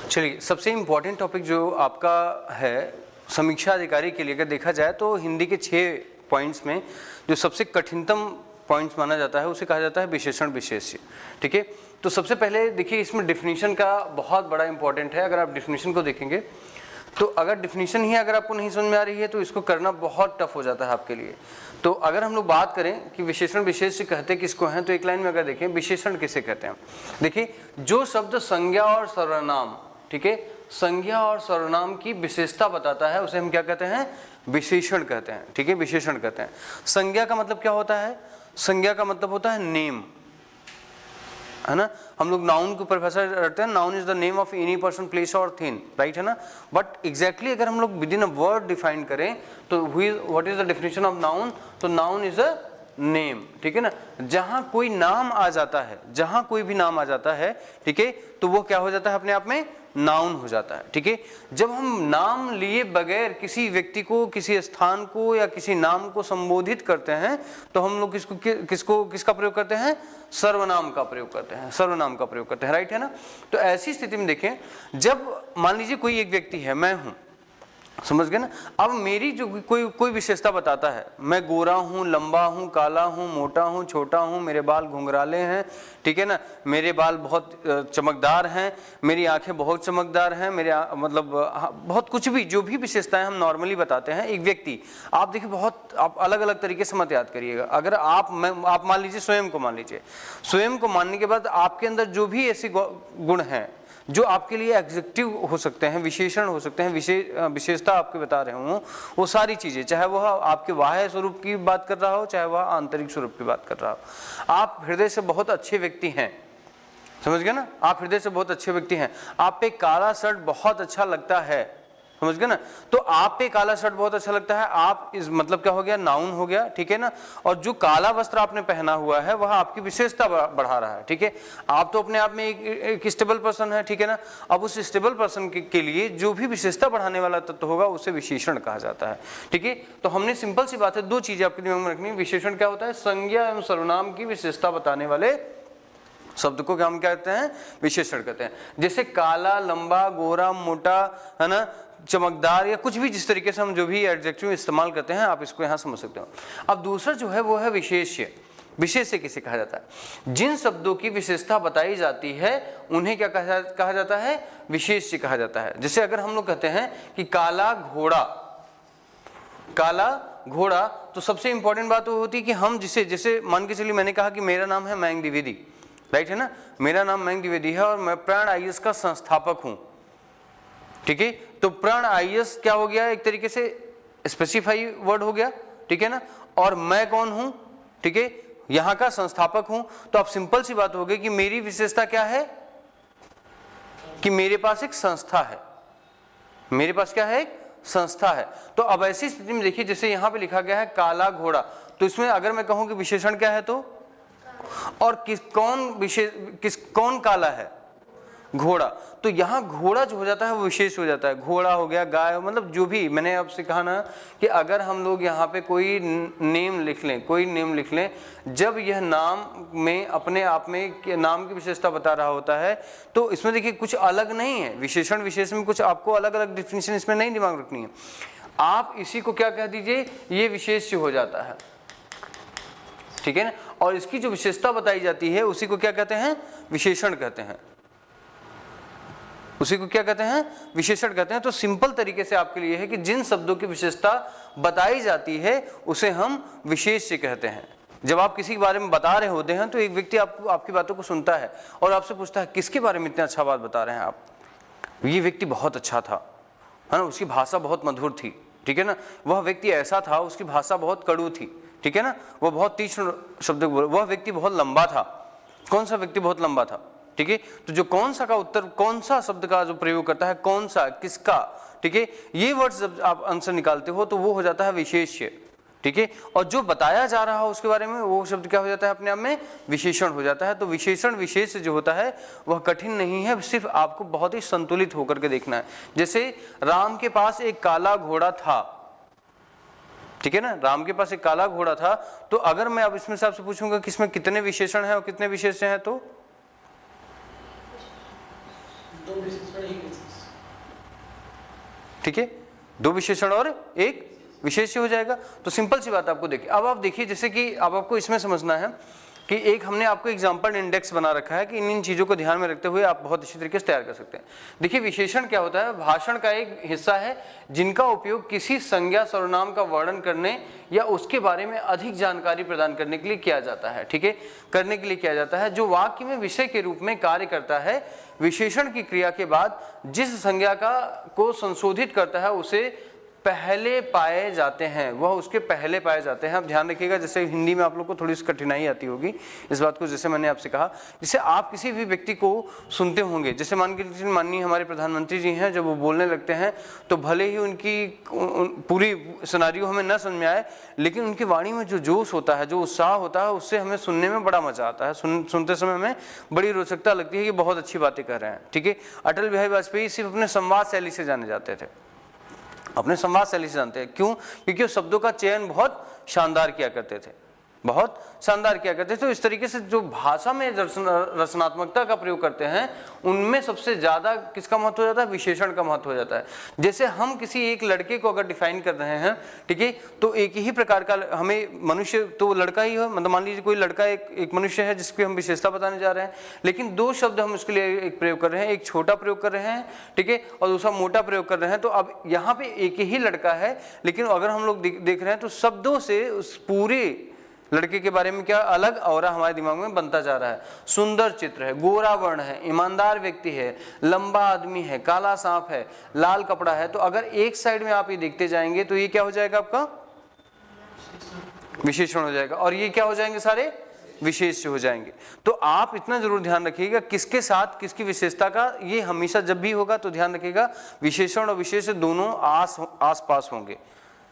चलिए, सबसे important topic जो आपका है समीक्षा अधिकारी के लिए अगर देखा जाए तो हिंदी के 6 पॉइंट्स में जो सबसे कठिनतम पॉइंट्स माना जाता है उसे कहा जाता है विशेषण विशेष्य। ठीक है, तो सबसे पहले देखिए इसमें डिफिनीशन का बहुत बड़ा इंपॉर्टेंट है। अगर आप डिफिनीशन को देखेंगे तो अगर डिफिनीशन ही अगर आपको नहीं समझ में आ रही है तो इसको करना बहुत टफ हो जाता है आपके लिए। तो अगर हम लोग बात करें कि विशेषण विशेष्य कहते किसको हैं, तो एक लाइन में अगर देखें विशेषण किसे कहते हैं। देखिए, जो शब्द संज्ञा और सर्वनाम, ठीक है, संज्ञा और सर्वनाम की विशेषता बताता है उसे हम क्या कहते हैं, विशेषण कहते हैं। ठीक है, विशेषण कहते हैं। संज्ञा का मतलब क्या होता है, संज्ञा का मतलब होता है नेम, है ना। हम लोग नाउन को परिभाषा रखते हैं, noun is the name of any person, place और थिंग, राइट, है ना। बट एग्जैक्टली अगर हम लोग with in a word define करें तो what is the definition of noun, तो नाउन इज अ नेम। ठीक है ना, जहां कोई नाम आ जाता है, जहां कोई भी नाम आ जाता है, ठीक है, तो वो क्या हो जाता है, अपने आप में नाउन हो जाता है। ठीक है, जब हम नाम लिए बगैर किसी व्यक्ति को, किसी स्थान को या किसी नाम को संबोधित करते हैं तो हम लोग किसका प्रयोग करते हैं, सर्वनाम का प्रयोग करते हैं, सर्वनाम का प्रयोग करते हैं, राइट, है ना। तो ऐसी स्थिति में देखें, जब मान लीजिए कोई एक व्यक्ति है, मैं हूं, समझ गए ना। अब मेरी जो कोई विशेषता बताता है, मैं गोरा हूँ, लंबा हूँ, काला हूँ, मोटा हूँ, छोटा हूँ, मेरे बाल घुंघराले हैं, ठीक है ना, मेरे बाल बहुत चमकदार हैं, मेरी आंखें बहुत चमकदार हैं, मेरे मतलब बहुत कुछ भी जो भी विशेषताएं हम नॉर्मली बताते हैं एक व्यक्ति, आप देखिए बहुत आप अलग अलग तरीके से मत याद करिएगा। अगर आप मान लीजिए स्वयं को मान लीजिए, स्वयं को मानने के बाद आपके अंदर जो भी ऐसे गुण हैं जो आपके लिए एग्जेक्टिव हो सकते हैं, विशेषण हो सकते हैं, विशेषता आपके बता रहे हूँ, वो सारी चीजें, चाहे वह आपके बाह्य स्वरूप की बात कर रहा हो, चाहे वह आंतरिक स्वरूप की बात कर रहा हो। आप हृदय से बहुत अच्छे व्यक्ति हैं, समझ गए ना, आप हृदय से बहुत अच्छे व्यक्ति हैं, आप पे काला शर्ट बहुत अच्छा लगता है, समझ गए ना, तो आप पे काला शर्ट बहुत अच्छा लगता है, आप इस मतलब क्या हो गया, नाउन हो गया, ठीक है ना। और जो काला वस्त्र आपने पहना हुआ है वह आपकी विशेषता बढ़ा रहा है, ठीक है। आप तो अपने आप में एक स्टेबल पर्सन है, ठीक है ना। अब उस स्टेबल पर्सन के लिए जो भी विशेषता बढ़ाने वाला तत्व होगा उसे विशेषण कहा जाता है, ठीक है। तो हमने सिंपल सी बात है, 2 चीजें आपके दिमाग में रखनी है। विशेषण क्या होता है, संज्ञा एवं सर्वनाम की विशेषता बताने वाले शब्द को क्या हम कहते हैं, विशेषण कहते हैं। जैसे काला, लंबा, गोरा, मोटा, है ना, चमकदार, या कुछ भी जिस तरीके से हम जो भी एडजेक्टिव इस्तेमाल करते हैं आप इसको यहाँ समझ सकते हो। अब दूसरा जो है वो है विशेष्य। विशेष्य किसे कहा जाता है, जिन शब्दों की विशेषता बताई जाती है उन्हें क्या कहा जाता है, विशेष्य कहा जाता है। जैसे अगर हम लोग कहते हैं कि काला घोड़ा, काला घोड़ा, तो सबसे इंपॉर्टेंट बात वो होती है कि हम जैसे मान के चलिए मैंने कहा कि मेरा नाम है मयंक द्विवेदी, राइट, है ना, मेरा नाम मयंक द्विवेदी है और मैं प्राण आईएएस का संस्थापक हूं, ठीक है। तो प्राण आईएएस क्या हो गया, एक तरीके से स्पेसिफाई वर्ड हो गया, ठीक है ना। और मैं कौन हूं, ठीक है, यहां का संस्थापक हूं। तो अब सिंपल सी बात हो गई कि मेरी विशेषता क्या है, कि मेरे पास एक संस्था है, मेरे पास क्या है, एक संस्था है। तो अब ऐसी स्थिति में देखिए, जैसे यहां पे लिखा गया है काला घोड़ा, तो इसमें अगर मैं कहूं कि विशेषण क्या है, तो और कौन काला है, घोड़ा, तो यहां घोड़ा जो हो जाता है वो विशेष हो जाता है। घोड़ा हो गया, गाय, मतलब जो भी मैंने आपसे कहा ना कि अगर हम लोग यहाँ पे कोई नेम लिख लें, कोई नेम लिख लें, जब यह नाम में अपने आप में नाम की विशेषता बता रहा होता है तो इसमें देखिए कुछ अलग नहीं है, विशेषण विशेष में कुछ आपको अलग अलग डिफिनेशन इसमें नहीं दिमाग रखनी है। आप इसी को क्या कह दीजिए, ये विशेष्य हो जाता है, ठीक है ना। और इसकी जो विशेषता बताई जाती है उसी को क्या कहते हैं, विशेषण कहते हैं, उसी को क्या कहते हैं, विशेषण कहते हैं। तो सिंपल तरीके से आपके लिए है कि जिन शब्दों की विशेषता बताई जाती है उसे हम विशेष्य कहते हैं। जब आप किसी के बारे में बता रहे होते हैं तो एक व्यक्ति आपकी बातों को सुनता है और आपसे पूछता है किसके बारे में इतना अच्छा बात बता रहे हैं आप, ये व्यक्ति बहुत अच्छा था, है ना, उसकी भाषा बहुत मधुर थी, ठीक है ना, वह व्यक्ति ऐसा था, उसकी भाषा बहुत कड़ू थी, ठीक है ना, वह बहुत तीक्ष्ण शब्द बोल, वह व्यक्ति बहुत लंबा था, कौन सा व्यक्ति बहुत लंबा था, ठीक है। तो जो कौन सा का उत्तर, कौन सा शब्द का जो प्रयोग करता है, कौन सा, किसका, ठीक है, ये वर्ड्स जब आप आंसर निकालते हो तो वो हो जाता है विशेष्य, ठीक है। और जो बताया जा रहा हो उसके बारे में वो शब्द क्या हो जाता है, अपने आप में विशेषण हो जाता है। तो विशेषण विशेष जो होता है वह कठिन नहीं है, सिर्फ आपको बहुत ही संतुलित होकर के देखना है। जैसे राम के पास एक काला घोड़ा था, ठीक है ना, राम के पास एक काला घोड़ा था, तो अगर मैं अब इसमें से आपसे पूछूंगा कि इसमें कितने विशेषण हैं और कितने विशेष्य हैं, तो ठीक है, दो विशेषण और एक विशेष्य हो जाएगा। तो सिंपल सी बात आपको देखिए, अब आप देखिए जैसे कि अब आपको इसमें समझना है कि एक हमने आपको एग्जाम्पल इंडेक्स बना रखा है कि इन चीज़ों को ध्यान में रखते हुए आप बहुत अच्छी तरीके से तैयार कर सकते हैं। देखिए विशेषण क्या होता है, भाषण का एक हिस्सा है जिनका उपयोग किसी संज्ञा सर्वनाम का वर्णन करने या उसके बारे में अधिक जानकारी प्रदान करने के लिए किया जाता है। ठीक है, करने के लिए किया जाता है, जो वाक्य में विषय के रूप में कार्य करता है। विशेषण की क्रिया के बाद जिस संज्ञा को संशोधित करता है उसे पहले पाए जाते हैं, वह उसके पहले पाए जाते हैं। आप ध्यान रखिएगा, जैसे हिंदी में आप लोग को थोड़ी सी कठिनाई आती होगी इस बात को, जैसे मैंने आपसे कहा, जैसे आप किसी भी व्यक्ति को सुनते होंगे, जैसे माननीय हमारे प्रधानमंत्री जी हैं, जब वो बोलने लगते हैं तो भले ही उनकी पूरी सिनेरियो हमें न समझ में आए, लेकिन उनकी वाणी में जो जोश होता है, जो उत्साह होता है, उससे हमें सुनने में बड़ा मजा आता है। सुनते समय हमें बड़ी रोचकता लगती है कि बहुत अच्छी बातें कर रहे हैं। ठीक है, अटल बिहारी वाजपेयी सिर्फ अपने संवाद शैली से जाने जाते थे, अपने संवाद शैली से जानते हैं। क्यों? क्योंकि वो शब्दों का चयन बहुत शानदार किया करते थे, बहुत शानदार किया करते थे। तो इस तरीके से जो भाषा में रचनात्मकता का प्रयोग करते हैं, उनमें सबसे ज्यादा किसका महत्व हो जाता है? विशेषण का महत्व हो जाता है। जैसे हम किसी एक लड़के को अगर डिफाइन कर रहे हैं, ठीक है, तो एक ही प्रकार का हमें मनुष्य, तो लड़का ही हो, मतलब मान लीजिए कोई लड़का एक मनुष्य है जिसकी हम विशेषता बताने जा रहे हैं, लेकिन दो शब्द हम उसके लिए एक प्रयोग कर रहे हैं, एक छोटा प्रयोग कर रहे हैं, ठीक है, और दूसरा मोटा प्रयोग कर रहे हैं। तो अब यहाँ पे एक ही लड़का है, लेकिन अगर हम लोग देख रहे हैं तो शब्दों से उस पूरे लड़के के बारे में क्या अलग ऑरा हमारे दिमाग में बनता जा रहा है। सुंदर चित्र है, गोरा वर्ण है, ईमानदार व्यक्ति है, लंबा आदमी है, काला सांप है, लाल कपड़ा है। तो अगर एक साइड में आप ये देखते जाएंगे तो ये क्या हो जाएगा? आपका विशेषण हो जाएगा, और ये क्या हो जाएंगे? सारे विशेष्य हो जाएंगे। तो आप इतना जरूर ध्यान रखिएगा किसके साथ किसकी विशेषता का, ये हमेशा जब भी होगा तो ध्यान रखिएगा विशेषण और विशेष्य दोनों आस पास होंगे।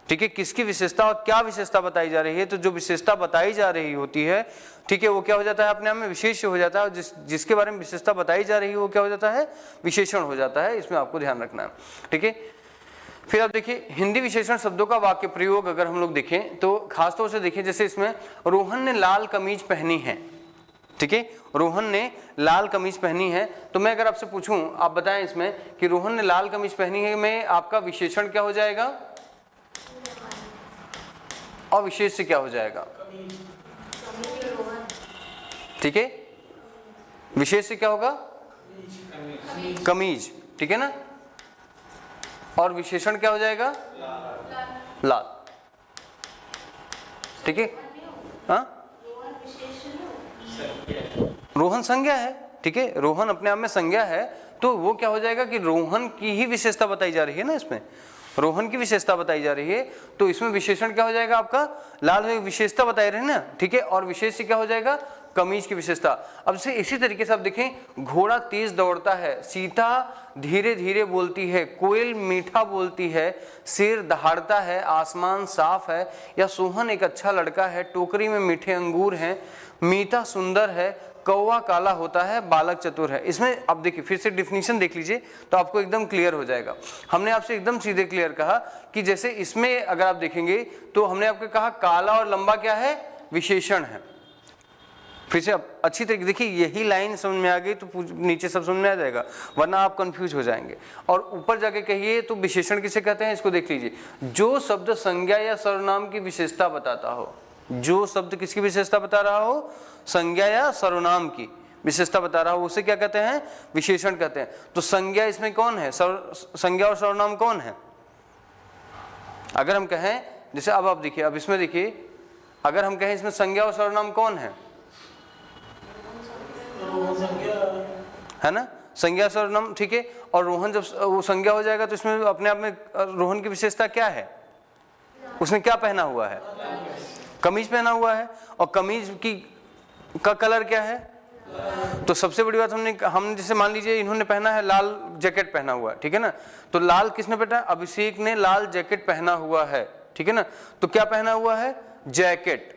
ठीक है, किसकी विशेषता और क्या विशेषता बताई जा रही है, तो जो विशेषता बताई जा रही होती है, ठीक है, वो क्या हो जाता है? अपने आप में विशेष हो जाता है, और जिसके बारे में विशेषता बताई जा रही है वो क्या हो जाता है? विशेषण हो जाता है। इसमें आपको ध्यान रखना है। ठीक है, फिर आप देखिए हिंदी विशेषण शब्दों का वाक्य प्रयोग अगर हम लोग देखें तो खासतौर से देखिए, जैसे इसमें रोहन ने लाल कमीज पहनी है। ठीक है, रोहन ने लाल कमीज पहनी है। तो मैं अगर आपसे पूछूं, आप बताएं इसमें कि रोहन ने लाल कमीज पहनी है में आपका विशेषण क्या हो जाएगा और विशेष से क्या हो जाएगा? ठीक है, विशेष से क्या होगा? कमीज। ठीक है ना, और विशेषण क्या हो जाएगा? लाल। ठीक है, हाँ, रोहन संज्ञा है। ठीक है, रोहन अपने आप में संज्ञा है, तो वो क्या हो जाएगा कि रोहन की ही विशेषता बताई जा रही है ना, इसमें रोहन की विशेषता बताई जा रही है, तो इसमें विशेषण क्या हो जाएगा? आपका लाल में विशेषता बताई रहे ना। ठीक है, और विशेष से क्या हो जाएगा? कमीज की विशेषता। अब से इसी तरीके से आप देखें, घोड़ा तेज दौड़ता है, सीता धीरे धीरे बोलती है, कोयल मीठा बोलती है, शेर दहाड़ता है, आसमान साफ है, या सोहन एक अच्छा लड़का है, टोकरी में मीठे अंगूर हैं, मीता सुंदर है, कौवा काला होता है, बालक चतुर है। इसमें अब देखिए फिर से डिफिनीशन देख लीजिए तो आपको एकदम क्लियर हो जाएगा। हमने आपसे एकदम सीधे क्लियर कहा कि जैसे इसमें अगर आप देखेंगे तो हमने आपको कहा काला और लंबा क्या है? विशेषण है। फिर से अब अच्छी तरीके देखिए, यही लाइन समझ में आ गई तो नीचे सब समझ में आ जाएगा, वरना आप कंफ्यूज हो जाएंगे। और ऊपर जाके कहिए तो विशेषण किसे कहते हैं? इसको देख लीजिए, जो शब्द संज्ञा या सर्वनाम की विशेषता बताता हो। जो शब्द किसकी विशेषता बता रहा हो? संज्ञा या सर्वनाम की विशेषता बता रहा हो, उसे क्या कहते हैं? विशेषण कहते हैं। तो संज्ञा इसमें कौन है? संज्ञा और सर्वनाम कौन है? अगर हम कहें, जैसे अब आप देखिए, अब इसमें देखिए, अगर हम कहें इसमें संज्ञा और सर्वनाम कौन है? है ना, संज्ञा सर्वनाम। ठीक है, और रोहन जब वो संज्ञा हो जाएगा तो इसमें अपने आप में रोहन की विशेषता क्या है? उसने क्या पहना हुआ है? कमीज पहना हुआ है, और कमीज का कलर क्या है? तो सबसे बड़ी बात हम जैसे मान लीजिए इन्होंने पहना है लाल जैकेट पहना हुआ है, ठीक है ना, तो लाल किसने पहना? अभिषेक ने लाल जैकेट पहना हुआ है, ठीक है ना, तो क्या पहना हुआ है? जैकेट।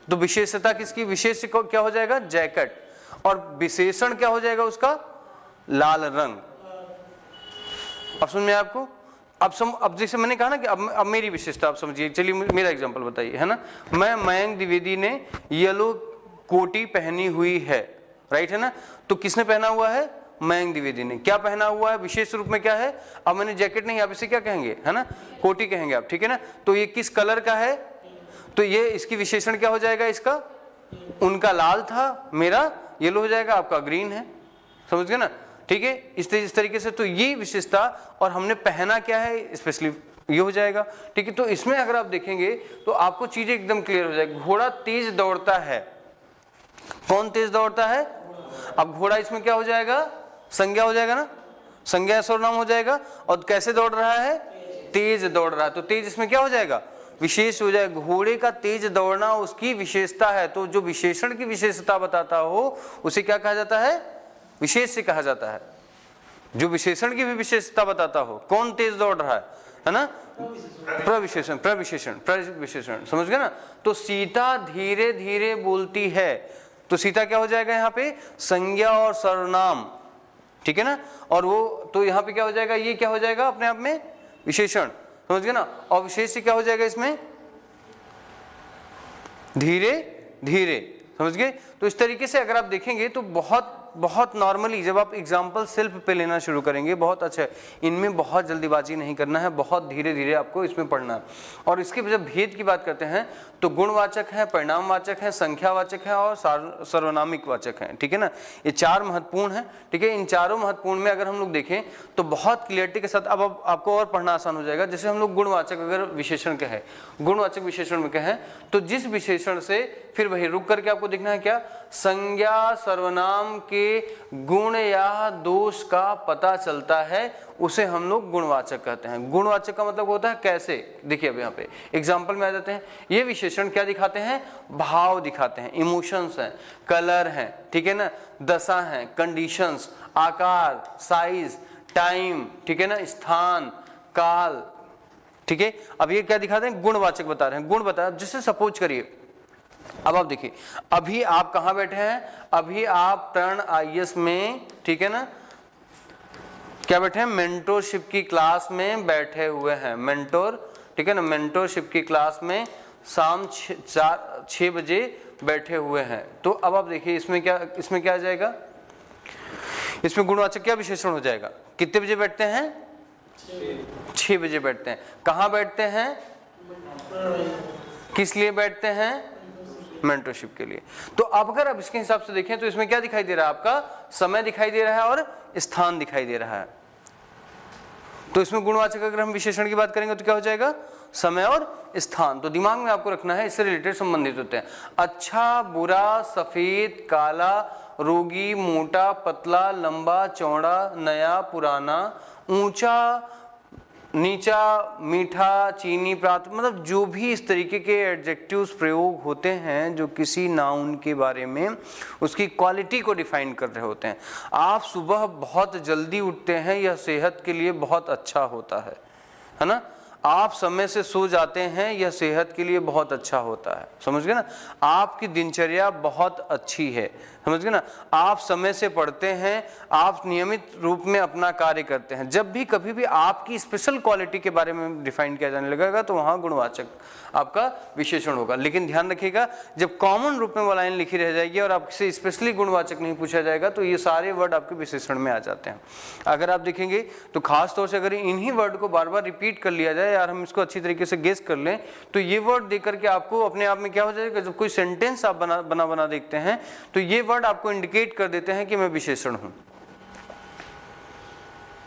तो विशेषता किसकी? विशेष क्या हो जाएगा? जैकेट। और विशेषण क्या हो जाएगा उसका? लाल रंग। अब समझ में आपको? अब जैसे मैंने कहा ना कि अब मेरी विशेषता आप समझिए। चलिए मेरा एग्जांपल बताइए, है ना, मैं मयंक द्विवेदी ने येलो कोटी पहनी हुई है, राइट है ना, तो किसने पहना हुआ है? मयंक द्विवेदी ने। क्या पहना हुआ है, विशेष रूप में क्या है, अब मैंने जैकेट नहीं, आप इसे क्या कहेंगे, है ना, कोटी कहेंगे आप, ठीक है ना। तो ये किस कलर का है, तो ये इसकी विशेषण क्या हो जाएगा, इसका, उनका लाल था, मेरा येलो हो जाएगा, आपका ग्रीन है, समझ गए ना, ठीक है। इस तरीके से तो ये विशेषता, और हमने पहना क्या है, स्पेशली ये हो जाएगा, ठीक है। तो इसमें अगर आप देखेंगे तो आपको चीजें एकदम क्लियर हो जाएगी। घोड़ा तेज दौड़ता है, कौन तेज दौड़ता है, अब घोड़ा इसमें क्या हो जाएगा, संज्ञा हो जाएगा ना, संज्ञा सर्वनाम हो जाएगा, और कैसे दौड़ रहा है, तेज दौड़ रहा है, तो तेज इसमें क्या हो जाएगा, विशेष हो जाएगा। घोड़े का तेज दौड़ना उसकी विशेषता है, तो जो विशेषण की विशेषता बताता हो उसे क्या कहा जाता है, विशेष से कहा जाता है। जो विशेषण की भी विशेषता बताता हो, कौन तेज दौड़ रहा है ना, प्रविशेषण, प्रविशेषण, प्रविशेषण, समझ गए ना। तो सीता धीरे धीरे बोलती है, तो सीता क्या हो जाएगा यहाँ पे, संज्ञा और सर्वनाम, ठीक है ना। और वो तो यहाँ पे क्या हो जाएगा, ये क्या हो जाएगा अपने आप में विशेषण, समझ गए ना। और विशेष से क्या हो जाएगा इसमें, धीरे धीरे, समझ गए। तो इस तरीके से अगर आप देखेंगे तो बहुत बहुत नॉर्मली जब आप एग्जाम्पल सेल्फ पे लेना शुरू करेंगे, बहुत अच्छा है, इनमें बहुत जल्दीबाजी नहीं करना है, बहुत धीरे धीरे आपको इसमें पढ़ना है। और इसके जब भेद की बात करते हैं तो गुणवाचक है, परिणामवाचक है, संख्यावाचक है और सर्वनामिक वाचक है, ठीक है ना। ये चार महत्वपूर्ण है, ठीक है। इन चारों महत्वपूर्ण में अगर हम लोग देखें तो बहुत क्लियरिटी के साथ अब आपको और पढ़ना आसान हो जाएगा। जैसे हम लोग गुणवाचक अगर विशेषण कहें, गुणवाचक विशेषण में कहें तो जिस विशेषण से, फिर वही रुक करके आपको देखना है क्या, संज्ञा सर्वनाम के गुण या दोष का पता चलता है, उसे हम लोग गुणवाचक कहते हैं। गुणवाचक का मतलब होता है कैसे, देखिए अब यहाँ पे एग्जांपल में आ जाते हैं। ये विशेषण क्या दिखाते हैं, भाव दिखाते हैं, इमोशंस हैं, कलर हैं, ठीक है ना, दशा हैं, कंडीशंस, आकार, साइज, टाइम, ठीक है ना, स्थान, काल, ठीक है। अब ये क्या दिखाते हैं, गुणवाचक बता रहे हैं, गुण बता रहे हैं। जैसे सपोज करिए, अब आप देखिए, अभी आप कहां बैठे हैं, अभी आप टर्न आईएएस में, ठीक है ना, क्या बैठे हैं, मेंटोरशिप की क्लास में बैठे हुए हैं, मेंटोर, ठीक है ना, मेंटोरशिप की क्लास में शाम 6 बजे बैठे हुए हैं। तो अब आप देखिए इसमें क्या आ जाएगा, इसमें गुणवाचक क्या विशेषण हो जाएगा, कितने बजे बैठते हैं, 6 बजे बैठते हैं। कहां बैठते हैं, किस लिए बैठते हैं, मेंटरशिप के लिए। तो अब अगर आप इसके हिसाब से देखें तो इसमें क्या दिखाई दे रहा है, आपका समय दिखाई दे रहा है और स्थान दिखाई दे रहा है। तो इसमें गुणवाचक अगर हम विशेषण की बात करेंगे तो क्या हो जाएगा, समय और स्थान। तो दिमाग में आपको रखना है, इससे रिलेटेड संबंधित होते हैं। अच्छा, बुरा, सफेद, काला, रोगी, मोटा, पतला, लंबा, चौड़ा, नया, पुराना, ऊंचा, नीचा, मीठा, चीनी, प्राप्त, मतलब जो भी इस तरीके के एडजेक्टिव्स प्रयोग होते हैं जो किसी नाउन के बारे में उसकी क्वालिटी को डिफाइन कर रहे होते हैं। आप सुबह बहुत जल्दी उठते हैं, यह सेहत के लिए बहुत अच्छा होता है ना। आप समय से सो जाते हैं, यह सेहत के लिए बहुत अच्छा होता है, समझ गए ना। आपकी दिनचर्या बहुत अच्छी है, समझ गए ना। आप समय से पढ़ते हैं, आप नियमित रूप में अपना कार्य करते हैं। जब भी कभी भी आपकी स्पेशल क्वालिटी के बारे में डिफाइन किया जाने लगेगा तो वहाँ गुणवाचक आपका विशेषण होगा। लेकिन ध्यान रखिएगा, जब कॉमन रूप में वो लाइन लिखी रह जाएगी और आपसे स्पेशली गुणवाचक नहीं पूछा जाएगा तो ये सारे वर्ड आपके विशेषण में आ जाते हैं। अगर आप देखेंगे तो खास तौर से अगर इन्हीं वर्ड को बार बार रिपीट कर लिया जाए, यार हम इसको अच्छी तरीके से गेस कर लें, तो ये वर्ड देख करके आपको अपने आप में क्या हो जाएगा, जब कोई सेंटेंस आप बना देखते हैं तो ये वर्ड आपको इंडिकेट कर देते हैं कि मैं विशेषण हूं,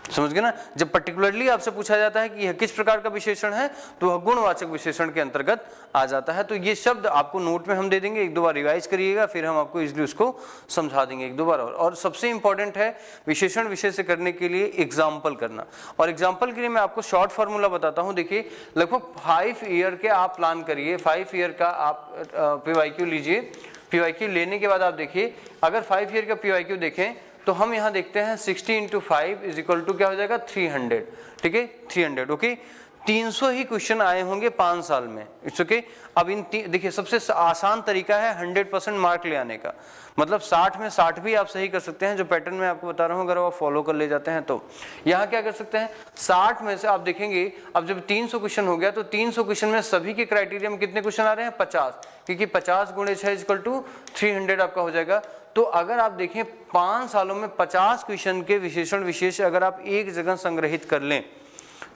समझ गए ना। जब पर्टिकुलरली आपसे पूछा जाता है कि यह किस प्रकार का विशेषण है तो वह गुणवाचक विशेषण के अंतर्गत आ जाता है। तो ये शब्द आपको नोट में हम दे देंगे, एक दो बार रिवाइज करिएगा, फिर हम आपको इजीली उसको समझा देंगे एक दो बार। और सबसे इंपॉर्टेंट है विशेषण विशेष करने के लिए एग्जाम्पल करना। और एग्जाम्पल के लिए मैं आपको शॉर्ट फॉर्मूला बताता हूँ। देखिए, लगभग 5 ईयर के आप प्लान करिए, 5 ईयर का आप PYQ लीजिए। PYQ लेने के बाद आप देखिए, अगर 5 ईयर का PYQ देखें तो हम यहाँ देखते हैं 60 × 5 = क्या हो जाएगा, 300, ठीक है, 300, ओके। 300 ही क्वेश्चन आए होंगे 5 साल में, इट्स ओके। अब इन देखिए, सबसे आसान तरीका है 100% मार्क ले आने का, मतलब 60 में 60 भी आप सही कर सकते हैं, जो पैटर्न मैं आपको बता रहा हूँ, अगर आप फॉलो कर ले जाते हैं तो। यहाँ क्या कर सकते हैं, 60 में से आप देखेंगे, अब जब 300 क्वेश्चन हो गया तो 300 क्वेश्चन में सभी के क्राइटेरिया में कितने क्वेश्चन आ रहे हैं, 50, क्योंकि 50 × 6 = 300 आपका हो जाएगा। तो अगर आप देखें 5 सालों में 50 क्वेश्चन के विशेषण विशेष अगर आप एक जगह संग्रहित कर लें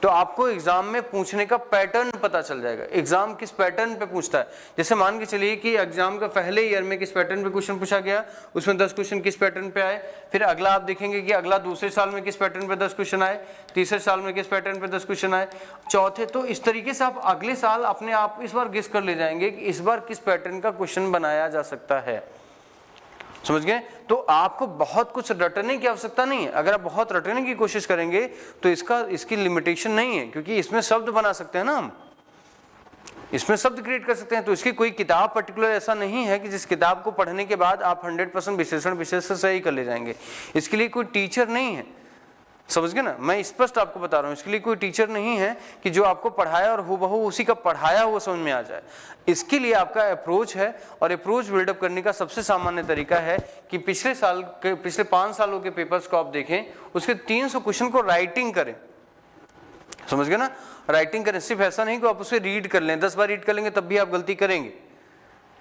तो आपको एग्जाम में पूछने का पैटर्न पता चल जाएगा, एग्जाम किस पैटर्न पे पूछता है। जैसे मान के चलिए कि एग्जाम का पहले ईयर में किस पैटर्न पे क्वेश्चन पूछा गया, उसमें 10 क्वेश्चन किस पैटर्न पे आए, फिर अगला आप देखेंगे कि अगला दूसरे साल में किस पैटर्न पे 10 क्वेश्चन आए, तीसरे साल में किस पैटर्न पे 10 क्वेश्चन आए, चौथे। तो इस तरीके से आप अगले साल अपने आप इस बार गेस कर ले जाएंगे कि इस बार किस पैटर्न का क्वेश्चन बनाया जा सकता है। समझ गए? तो आपको बहुत कुछ रटने की आवश्यकता नहीं है। अगर आप बहुत रटने की कोशिश करेंगे तो इसकी लिमिटेशन नहीं है, क्योंकि इसमें शब्द बना सकते हैं ना, हम इसमें शब्द क्रिएट कर सकते हैं। तो इसकी कोई किताब पर्टिकुलर ऐसा नहीं है कि जिस किताब को पढ़ने के बाद आप 100% विशेषण विशेष से सही कर ले जाएंगे। इसके लिए कोई टीचर नहीं है, समझ गए ना, मैं स्पष्ट आपको बता रहा हूं। इसके लिए कोई टीचर नहीं है कि जो आपको पढ़ाया और हूबहू उसी का पढ़ाया हुआ समझ में आ जाए। इसके लिए आपका अप्रोच है, और अप्रोच बिल्डअप करने का सबसे सामान्य तरीका है कि पिछले 5 सालों के पेपर्स को आप देखें, उसके 300 क्वेश्चन को राइटिंग करें। समझ गए ना, राइटिंग करें। सिर्फ ऐसा नहीं कि आप उसे रीड कर लें, 10 बार रीड कर लेंगे तब भी आप गलती करेंगे,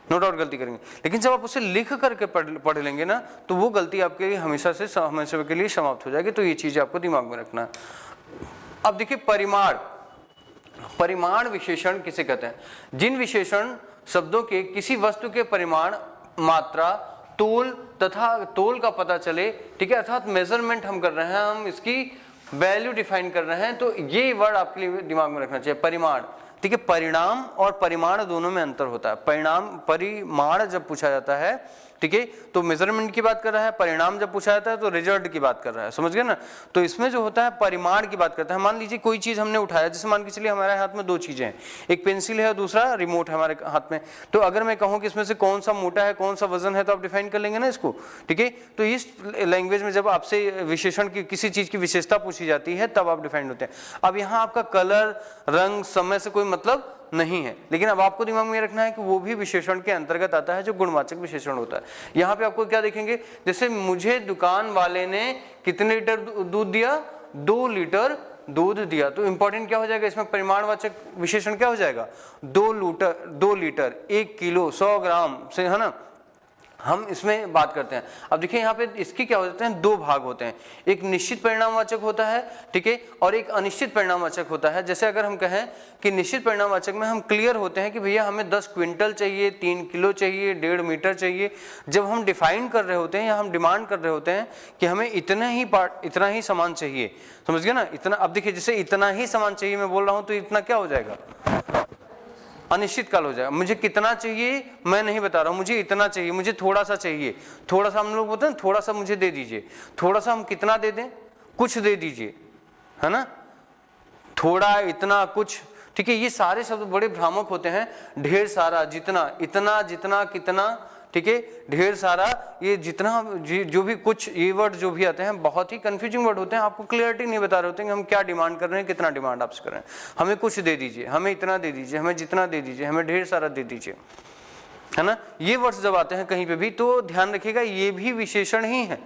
नो डाउट गलती करेंगे, लेकिन जब आप उसे लिख करके पढ़ लेंगे ना तो वो गलती आपके हमेशा के लिए समाप्त हो जाएगी। तो ये चीज आपको दिमाग में रखना है। अब देखिए परिमाण विशेषण किसे कहते हैं? जिन विशेषण शब्दों के किसी वस्तु के परिमाण, मात्रा, तोल तथा तोल का पता चले, ठीक है, अर्थात मेजरमेंट हम कर रहे हैं, हम इसकी वैल्यू डिफाइन कर रहे हैं, तो ये वर्ड आपके लिए दिमाग में रखना चाहिए, परिमाण। ठीक है, परिणाम और परिमाण दोनों में अंतर होता है। परिमाण जब पूछा जाता है, ठीक है, तो मेजरमेंट की बात कर रहा है, परिणाम जब पूछा जाता है तो रिजल्ट की बात कर रहा है। समझ गए ना? तो इसमें जो होता है परिमाण की बात करता है। मान लीजिए कोई चीज हमने उठाया, जैसे मान के चलिए हमारे हाथ में 2 चीजें हैं, एक पेंसिल है और दूसरा रिमोट है हमारे हाथ में। तो अगर मैं कहूं कि इसमें से कौन सा मोटा है, कौन सा वजन है, तो आप डिफाइन कर लेंगे ना इसको, ठीक है। तो इस लैंग्वेज में जब आपसे विशेषण की किसी चीज की विशेषता पूछी जाती है तब आप डिफाइन होते हैं। अब यहाँ आपका कलर, रंग, समय से कोई मतलब नहीं है, लेकिन अब आपको दिमाग में रखना है कि वो भी विशेषण के अंतर्गत आता है जो गुणवाचक विशेषण होता है। यहाँ पे आपको क्या देखेंगे, जैसे मुझे दुकान वाले ने कितने लीटर दूध दिया, 2 लीटर दूध दिया। तो इंपॉर्टेंट क्या हो जाएगा इसमें, परिमाणवाचक विशेषण क्या हो जाएगा, 2 लीटर 1 किलो 100 ग्राम से, है ना, हम इसमें बात करते हैं। अब देखिए यहाँ पे इसके क्या हो जाते हैं, 2 भाग होते हैं, एक निश्चित परिणामवाचक होता है, ठीक है, और एक अनिश्चित परिणामवाचक होता है। जैसे अगर हम कहें कि निश्चित परिणामवाचक में हम क्लियर होते हैं कि भैया हमें 10 क्विंटल चाहिए, 3 किलो चाहिए, 1.5 मीटर चाहिए। जब हम डिफाइन कर रहे होते हैं या हम डिमांड कर रहे होते हैं कि हमें इतना ही सामान चाहिए, समझ गए ना, इतना। अब देखिए जैसे इतना ही सामान चाहिए मैं बोल रहा हूँ, तो इतना क्या हो जाएगा, अनिश्चित काल हो जाएगा। मुझे कितना चाहिए मैं नहीं बता रहा हूं, मुझे इतना चाहिए, मुझे थोड़ा सा चाहिए। थोड़ा सा हम लोग बोलते हैं थोड़ा सा मुझे दे दीजिए, थोड़ा सा हम कितना दे दें, कुछ दे दीजिए, है ना, थोड़ा, इतना, कुछ, ठीक है। ये सारे शब्द बड़े भ्रामक होते हैं। ढेर सारा, जितना, इतना, जितना, कितना, ठीक है, ढेर सारा, ये जितना, जो भी कुछ ये वर्ड जो भी आते हैं बहुत ही कंफ्यूजिंग वर्ड होते हैं। आपको क्लियरिटी नहीं बता रहे होते हैं कि हम क्या डिमांड कर रहे हैं, कितना डिमांड आपसे कर रहे हैं। हमें कुछ दे दीजिए, हमें इतना दे दीजिए, हमें जितना दे दीजिए, हमें ढेर सारा दे दीजिए, है ना। ये वर्ड्स जब आते हैं कहीं पे भी तो ध्यान रखिएगा ये भी विशेषण ही है,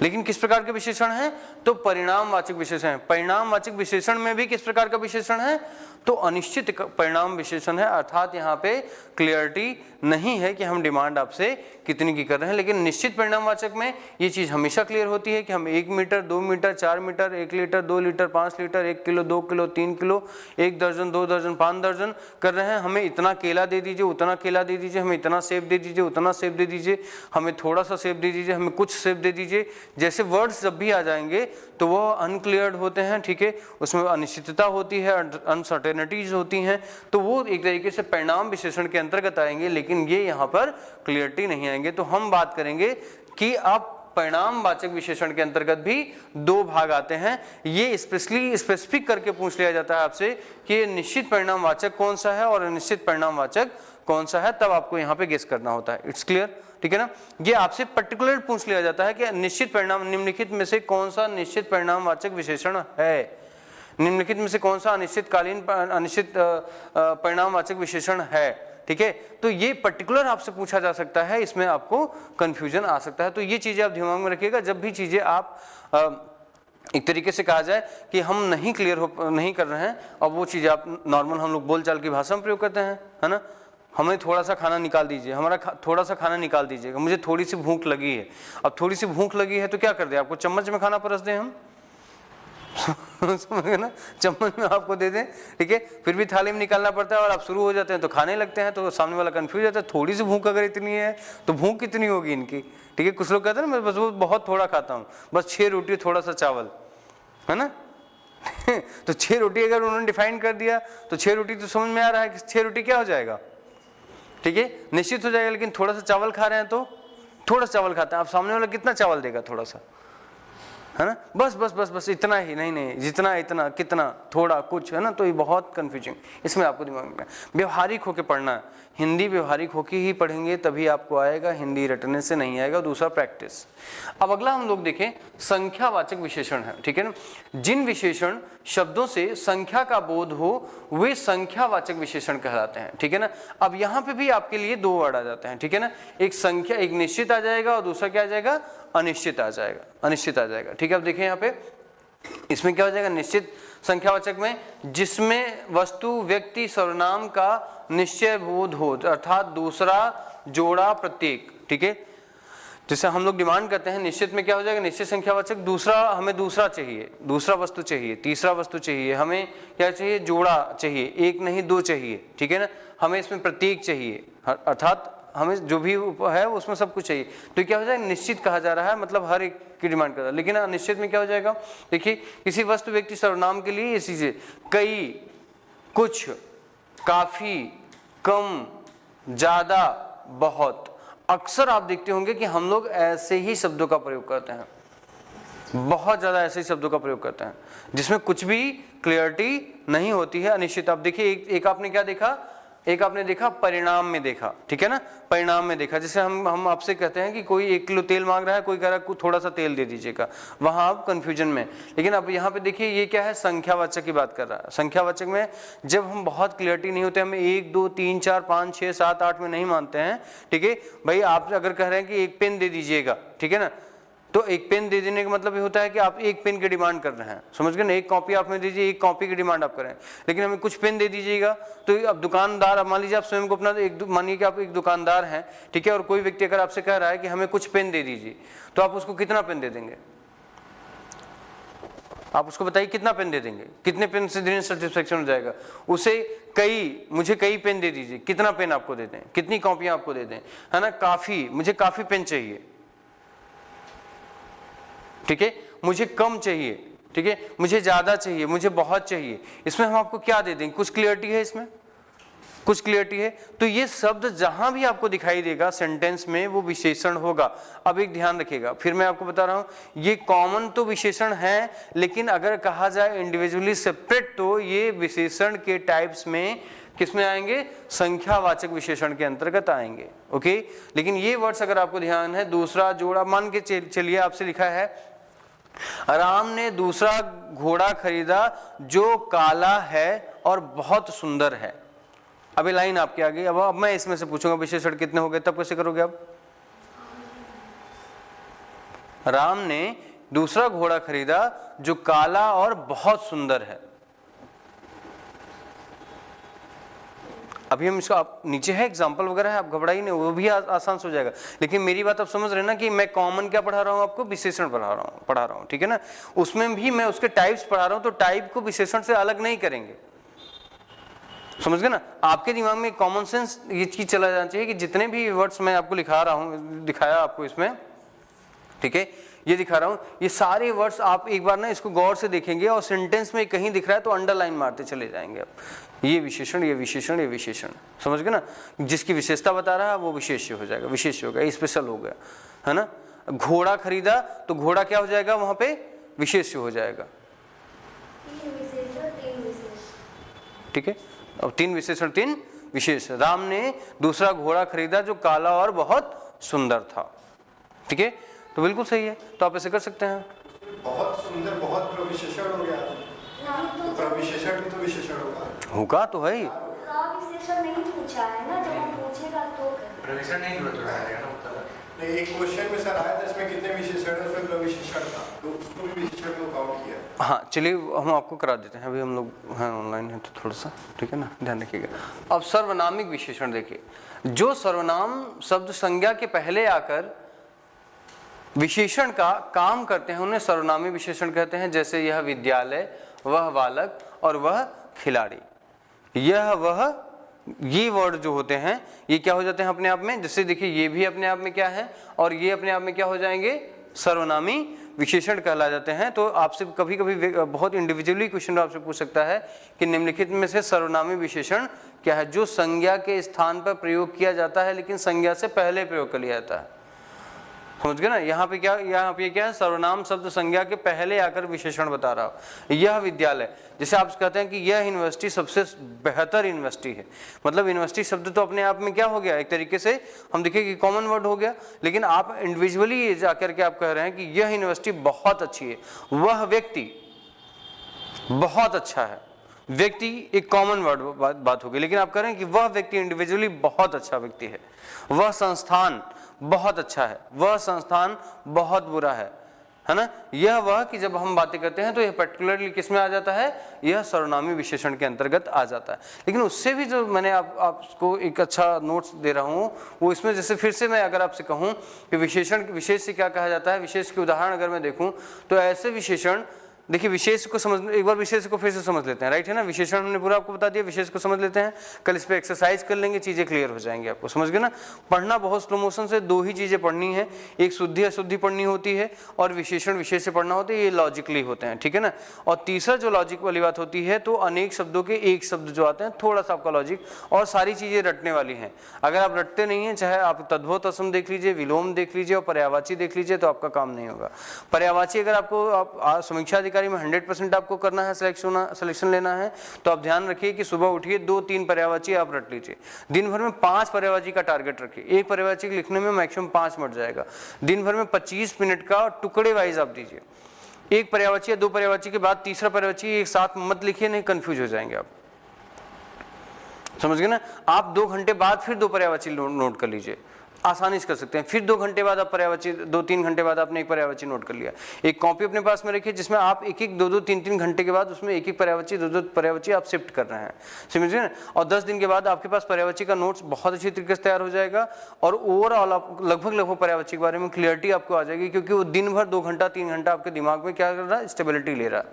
लेकिन किस प्रकार के विशेषण हैं, तो परिणामवाचक विशेषण है। परिणामवाचक विशेषण में भी किस प्रकार का विशेषण है, तो अनिश्चित परिणाम विशेषण है। अर्थात यहाँ पे क्लियरिटी नहीं है कि हम डिमांड आपसे कितनी की कर रहे हैं, लेकिन निश्चित परिणामवाचक में ये चीज हमेशा क्लियर होती है कि हम 1 metre, 2 metre, 4 metre, 1 litre, 2 litre, 5 litre, 1 kilo, 2 kilo, 3 kilo, 1 दर्जन, 2 दर्जन, 5 दर्जन कर रहे हैं। हमें इतना केला दे दीजिए, उतना केला दे दीजिए, हमें इतना सेब दे दीजिए, उतना सेब दे दीजिए, हमें थोड़ा सा सेब दे दीजिए, हमें कुछ सेब दे दीजिए। जैसे वर्ड्स जब भी आ जाएंगे तो वो अनक्लियर्ड होते हैं, ठीक है, उसमें अनिश्चितता होती है, अनसर्टेनिटीज होती हैं, तो वो एक तरीके से परिणाम विशेषण के अंतर्गत आएंगे, लेकिन ये यहाँ पर क्लियरिटी नहीं आएंगे। तो हम बात करेंगे कि अब परिणामवाचक विशेषण के अंतर्गत भी 2 भाग आते हैं। ये स्पेसिफिक करके पूछ लिया जाता है आपसे कि निश्चित परिणामवाचक कौन सा है और अनिश्चित परिणामवाचक कौन सा है, तब आपको यहाँ पे गेस करना होता है। इट्स क्लियर, ठीक है ना। ये आपसे पर्टिकुलर पूछ लिया जाता है कि निश्चित परिणाम, निम्नलिखित में से कौन सा निश्चित परिणामवाचक विशेषण है, निम्नलिखित में से कौन सा अनिश्चित परिणामवाचक विशेषण है, ठीक है। तो ये पर्टिकुलर आपसे पूछा जा सकता है, इसमें आपको कंफ्यूजन आ सकता है। तो ये चीजें आप दिमाग में रखिएगा जब भी चीजें आप एक तरीके से कहा जाए कि हम नहीं कर रहे हैं और वो चीजें आप नॉर्मल हम लोग बोलचाल की भाषा में प्रयोग करते हैं, है ना, हमें थोड़ा सा खाना निकाल दीजिए, थोड़ा सा खाना निकाल दीजिएगा, मुझे थोड़ी सी भूख लगी है। अब थोड़ी सी भूख लगी है तो क्या कर दे, आपको चम्मच में खाना परस दें हम समझ गए ना, चम्मच में आपको दे दें, ठीक है, फिर भी थाली में निकालना पड़ता है और आप शुरू हो जाते हैं तो खाने लगते हैं, तो सामने वाला कंफ्यूज होता है, थोड़ी सी भूख अगर इतनी है तो भूख कितनी होगी इनकी, ठीक है। कुछ लोग कहते हैं ना मैं बस वो बहुत थोड़ा खाता हूँ, बस 6 रोटी थोड़ा सा चावल, है ना तो 6 रोटी अगर उन्होंने डिफाइन कर दिया तो 6 रोटी तो समझ में आ रहा है कि 6 रोटी क्या हो जाएगा, ठीक है, निश्चित हो जाएगा। लेकिन थोड़ा सा चावल खा रहे हैं तो थोड़ा सा चावल खाते हैं, आप सामने वाला कितना चावल देगा, थोड़ा सा, है ना, बस बस बस बस इतना ही, नहीं नहीं जितना इतना कितना थोड़ा कुछ, है ना। तो ये बहुत कंफ्यूजिंग, इसमें आपको दिमाग में व्यवहारिक होकर पढ़ना है, हिंदी व्यवहारिक होकर ही पढ़ेंगे तभी आपको आएगा, हिंदी रटने से नहीं आएगा। दूसरा प्रैक्टिस। अब अगला हम लोग देखें संख्यावाचक विशेषण है, ठीक है ना। जिन विशेषण शब्दों से संख्या का बोध हो वे संख्यावाचक विशेषण कहलाते हैं, ठीक है ना। अब यहाँ पे भी आपके लिए 2 वर्ड आ जाते हैं, ठीक है ना, एक संख्या, एक निश्चित आ जाएगा और दूसरा क्या आ जाएगा, अनिश्चित आ जाएगा, अनिश्चित आ जाएगा, ठीक है। अब देखें यहाँ पे इसमें क्या हो जाएगा, निश्चित संख्यावाचक में जिसमें वस्तु व्यक्ति सर्वनाम का निश्चय बोध हो, अर्थात दूसरा जोड़ा प्रत्येक, ठीक है। जैसे हम लोग डिमांड करते हैं, निश्चित में क्या हो जाएगा, निश्चित संख्यावाचक दूसरा, हमें दूसरा चाहिए, दूसरा वस्तु चाहिए, तीसरा वस्तु चाहिए, हमें क्या चाहिए, जोड़ा चाहिए, एक नहीं 2 चाहिए, ठीक है ना। हमें इसमें प्रत्येक चाहिए, अर्थात हमें जो भी है उसमें सब कुछ चाहिए, तो क्या हो जाएगा, निश्चित कहा जा रहा है, मतलब हर एक की डिमांड कर रहा है। लेकिन अनिश्चित में क्या हो जाएगा, देखिए किसी वस्तु व्यक्ति सर्वनाम के लिए इसी से कई, कुछ, काफी, कम, ज्यादा, बहुत। अक्सर आप देखते होंगे कि हम लोग ऐसे ही शब्दों का प्रयोग करते हैं, बहुत ज्यादा ऐसे ही शब्दों का प्रयोग करते हैं जिसमें कुछ भी क्लियरिटी नहीं होती है। अनिश्चित, आप देखिए एक आपने क्या देखा, एक आपने देखा परिणाम में देखा, ठीक है ना, परिणाम में देखा। जैसे हम आपसे कहते हैं कि कोई 1 किलो तेल मांग रहा है, कोई कह रहा है थोड़ा सा तेल दे दीजिएगा, वहां आप कंफ्यूजन में। लेकिन अब यहाँ पे देखिए ये क्या है, संख्यावाचक की बात कर रहा है। संख्यावाचक में जब हम बहुत क्लियरिटी नहीं होते, हमें 1 2 3 4 5 6 7 8 में नहीं मानते हैं, ठीक है भाई। आप अगर कह रहे हैं कि 1 पेन दे दीजिएगा, ठीक है ना, तो 1 पेन दे देने का मतलब ये होता है कि आप 1 पेन की डिमांड कर रहे हैं, समझ गए ना। 1 कॉपी आप में दीजिए, 1 कॉपी की डिमांड आप करें, लेकिन हमें कुछ पेन दे दीजिएगा। तो अब दुकानदार, अब मान लीजिए आप स्वयं को अपना मानिए कि आप एक दुकानदार हैं, ठीक है, और कोई व्यक्ति अगर आपसे कह रहा है कि हमें कुछ पेन दे दीजिए, तो आप उसको कितना पेन दे देंगे, आप उसको बताइए कितना पेन दे देंगे, कितने पेन से देने सेटिस्फेक्शन हो जाएगा। उसे कई, मुझे कई पेन दे दीजिए, कितना पेन आपको दे दें, कितनी कॉपियां आपको दे दें, है ना। काफी, मुझे काफी पेन चाहिए, ठीक है, मुझे कम चाहिए, ठीक है, मुझे ज्यादा चाहिए, मुझे बहुत चाहिए। इसमें हम आपको क्या दे देंगे, कुछ क्लियरिटी है इसमें, कुछ क्लियरिटी है। तो ये शब्द जहां भी आपको दिखाई देगा सेंटेंस में वो विशेषण होगा। अब एक ध्यान रखिएगा, फिर मैं आपको बता रहा हूं, ये कॉमन तो विशेषण है, लेकिन अगर कहा जाए इंडिविजुअली सेपरेट तो ये विशेषण के टाइप्स में किसमें आएंगे, संख्यावाचक विशेषण के अंतर्गत आएंगे, ओके। लेकिन ये वर्ड्स अगर आपको ध्यान है, दूसरा जोड़ा, मान के चलिए आपसे लिखा है राम ने दूसरा घोड़ा खरीदा जो काला है और बहुत सुंदर है। अभी लाइन आपके आगे, अब मैं इसमें से पूछूंगा विशेषण कितने हो गए, तब कैसे करोगे आप। राम ने दूसरा घोड़ा खरीदा जो काला और बहुत सुंदर है। अभी हम इसको, आप नीचे है एग्जाम्पल वगैरह है, आप घबराइए नहीं, वो भी आसान से हो जाएगा। लेकिन मेरी बात आप समझ रहे हैं ना कि मैं कॉमन क्या पढ़ा रहा हूँ आपको, विशेषण पढ़ा रहा हूँ, ठीक है ना। उसमें भी मैं उसके टाइप्स पढ़ा रहा हूँ, तो टाइप को विशेषण से अलग नहीं करेंगे, समझ गए ना। आपके दिमाग में कॉमन सेंस ये चीज चला जाना चाहिए कि जितने भी वर्ड्स मैं आपको लिखा रहा हूँ, दिखाया आपको इसमें, ठीक है, ये दिखा रहा हूं, ये सारे वर्ड्स आप एक बार ना इसको गौर से देखेंगे और सेंटेंस में कहीं दिख रहा है तो अंडरलाइन मारते चले जाएंगे आप। ये विशेषण, ये विशेषण, ये विशेषण, समझ गए ना। जिसकी विशेषता बता रहा है वो विशेष्य हो जाएगा, विशेष्य हो गया, स्पेशल हो गया, है ना। घोड़ा खरीदा तो घोड़ा क्या हो जाएगा, वहां पे विशेष्य हो जाएगा, ठीक है। अब 3 विशेषण 3 विशेष। राम ने दूसरा घोड़ा खरीदा जो काला और बहुत सुंदर था, ठीक है, तो बिल्कुल सही है। तो आप ऐसे कर सकते हैं, बहुत सुंदर, बहुत प्रविशेषण हो गया, तो प्रविशेषण भी तो विशेषण होगा तो है ही। विशेषण नहीं पूछा है ना, जब हम पूछेगा तो प्रविशेषण नहीं है ना। एक क्वेश्चन में सर आया था, इसमें कितने विशेषण है, उसमें प्रविशेषण था, तो उसको भी विशेषण में काउंट किया। हाँ चलिए हम आपको करा देते हैं, अभी हम लोग हैं ऑनलाइन है तो थोड़ा सा ठीक है ना, ध्यान रखिएगा। अब सर्वनामिक विशेषण देखिए, जो सर्वनाम शब्द संज्ञा के पहले आकर विशेषण का काम करते हैं उन्हें सर्वनामी विशेषण कहते हैं। जैसे यह विद्यालय, वह बालक और वह खिलाड़ी। यह वह, ये वर्ड जो होते हैं ये क्या हो जाते हैं अपने आप में, जैसे देखिए ये भी अपने आप में क्या है और ये अपने आप में क्या हो जाएंगे, सर्वनामी विशेषण कहला जाते हैं। तो आपसे कभी कभी बहुत इंडिविजुअली क्वेश्चन आपसे पूछ सकता है कि निम्नलिखित में से सर्वनामी विशेषण क्या है, जो संज्ञा के स्थान पर प्रयोग किया जाता है लेकिन संज्ञा से पहले प्रयोग कर लिया जाता है। समझ गए ना, यहाँ पे क्या है, सर्वनाम शब्द संज्ञा के पहले आकर विशेषण बता रहा हो। यह विद्यालय, जैसे आप कहते हैं कि यह यूनिवर्सिटी सबसे बेहतर यूनिवर्सिटी है, मतलब यूनिवर्सिटी शब्द तो अपने आप में क्या हो गया, एक तरीके से हम देखें कि कॉमन वर्ड हो गया, लेकिन आप इंडिविजुअली जाकर के आप कह रहे हैं कि यह यूनिवर्सिटी बहुत अच्छी है। वह व्यक्ति बहुत अच्छा है, व्यक्ति एक कॉमन वर्ड बात होगी, लेकिन आप कह रहे हैं कि वह व्यक्ति इंडिविजुअली बहुत अच्छा व्यक्ति है। वह संस्थान बहुत अच्छा है, वह संस्थान बहुत बुरा है ना। यह वह कि जब हम बातें करते हैं तो यह पर्टिकुलरली किस में आ जाता है, यह सर्वनामी विशेषण के अंतर्गत आ जाता है। लेकिन उससे भी जो मैंने आपको एक अच्छा नोट्स दे रहा हूँ वो इसमें, जैसे फिर से मैं अगर आपसे कहूँ कि विशेषण, विशेष से क्या कहा जाता है, विशेष के उदाहरण अगर मैं देखूँ तो ऐसे विशेषण, देखिए विशेष को समझ, एक बार विशेष को फिर से समझ लेते हैं, राइट है ना। विशेषण हमने पूरा आपको बता दिया, विशेष को समझ लेते हैं, कल इस पे एक्सरसाइज कर लेंगे, चीजें क्लियर हो जाएंगी आपको, समझ गए ना। पढ़ना बहुत स्लो मोशन से, दो ही चीजें पढ़नी है, एक शुद्धि अशुद्धि पढ़नी होती है और विशेषण विशेष से पढ़ना होता है, ये लॉजिकली होते हैं, ठीक है ना। और तीसरा जो लॉजिक वाली बात होती है, तो अनेक शब्दों के एक शब्द जो आते हैं, थोड़ा सा आपका लॉजिक, और सारी चीजें रटने वाली हैं। अगर आप रटते नहीं है, चाहे आप तद्भव तत्सम देख लीजिए, विलोम देख लीजिए और पर्यायवाची देख लीजिए, तो आपका काम नहीं होगा। पर्यायवाची अगर आपको समीक्षा अधिकारी में 100% आपको करना है, सिलेक्शन लेना है, तो आप ध्यान रखिए कि सुबह उठिए 2-3 पर्यायवाची आप रट लीजिए। दिन भर में 5 पर्यायवाची का टारगेट रखिए, एक पर्यायवाची लिखने में मैक्सिमम 5 मिनट जाएगा। दिन भर में 25 मिनट का टुकड़े वाइज आप दीजिए, एक पर्यायवाची या 2 पर्यायवाची के बाद तीसरा पर्यायवाची एक साथ मत लिखिए, नहीं कंफ्यूज हो जाएंगे आप, समझ गए ना। आप 2 घंटे बाद फिर 2 पर्यायवाची नोट कर लीजिए, आसानी से कर सकते हैं। फिर 2 घंटे बाद आप पर्यायवाची, 2-3 घंटे बाद आपने एक पर्यायवाची नोट कर लिया। एक कॉपी अपने पास में रखिए जिसमें आप 1-1, 2-2, 3-3 घंटे के बाद उसमें 1-1 पर्यायवाची, 2-2 पर्यायवाची आप शिफ्ट कर रहे हैं, समझिए ना। और 10 दिन के बाद आपके पास पर्यायवाची का नोट्स बहुत अच्छी तरीके से तैयार हो जाएगा और ओवरऑल आप लगभग पर्यायवाची के बारे में क्लियरिटी आपको आ जाएगी, क्योंकि वो दिन भर 2 घंटा 3 घंटा आपके दिमाग में क्या कर रहा है, स्टेबिलिटी ले रहा है।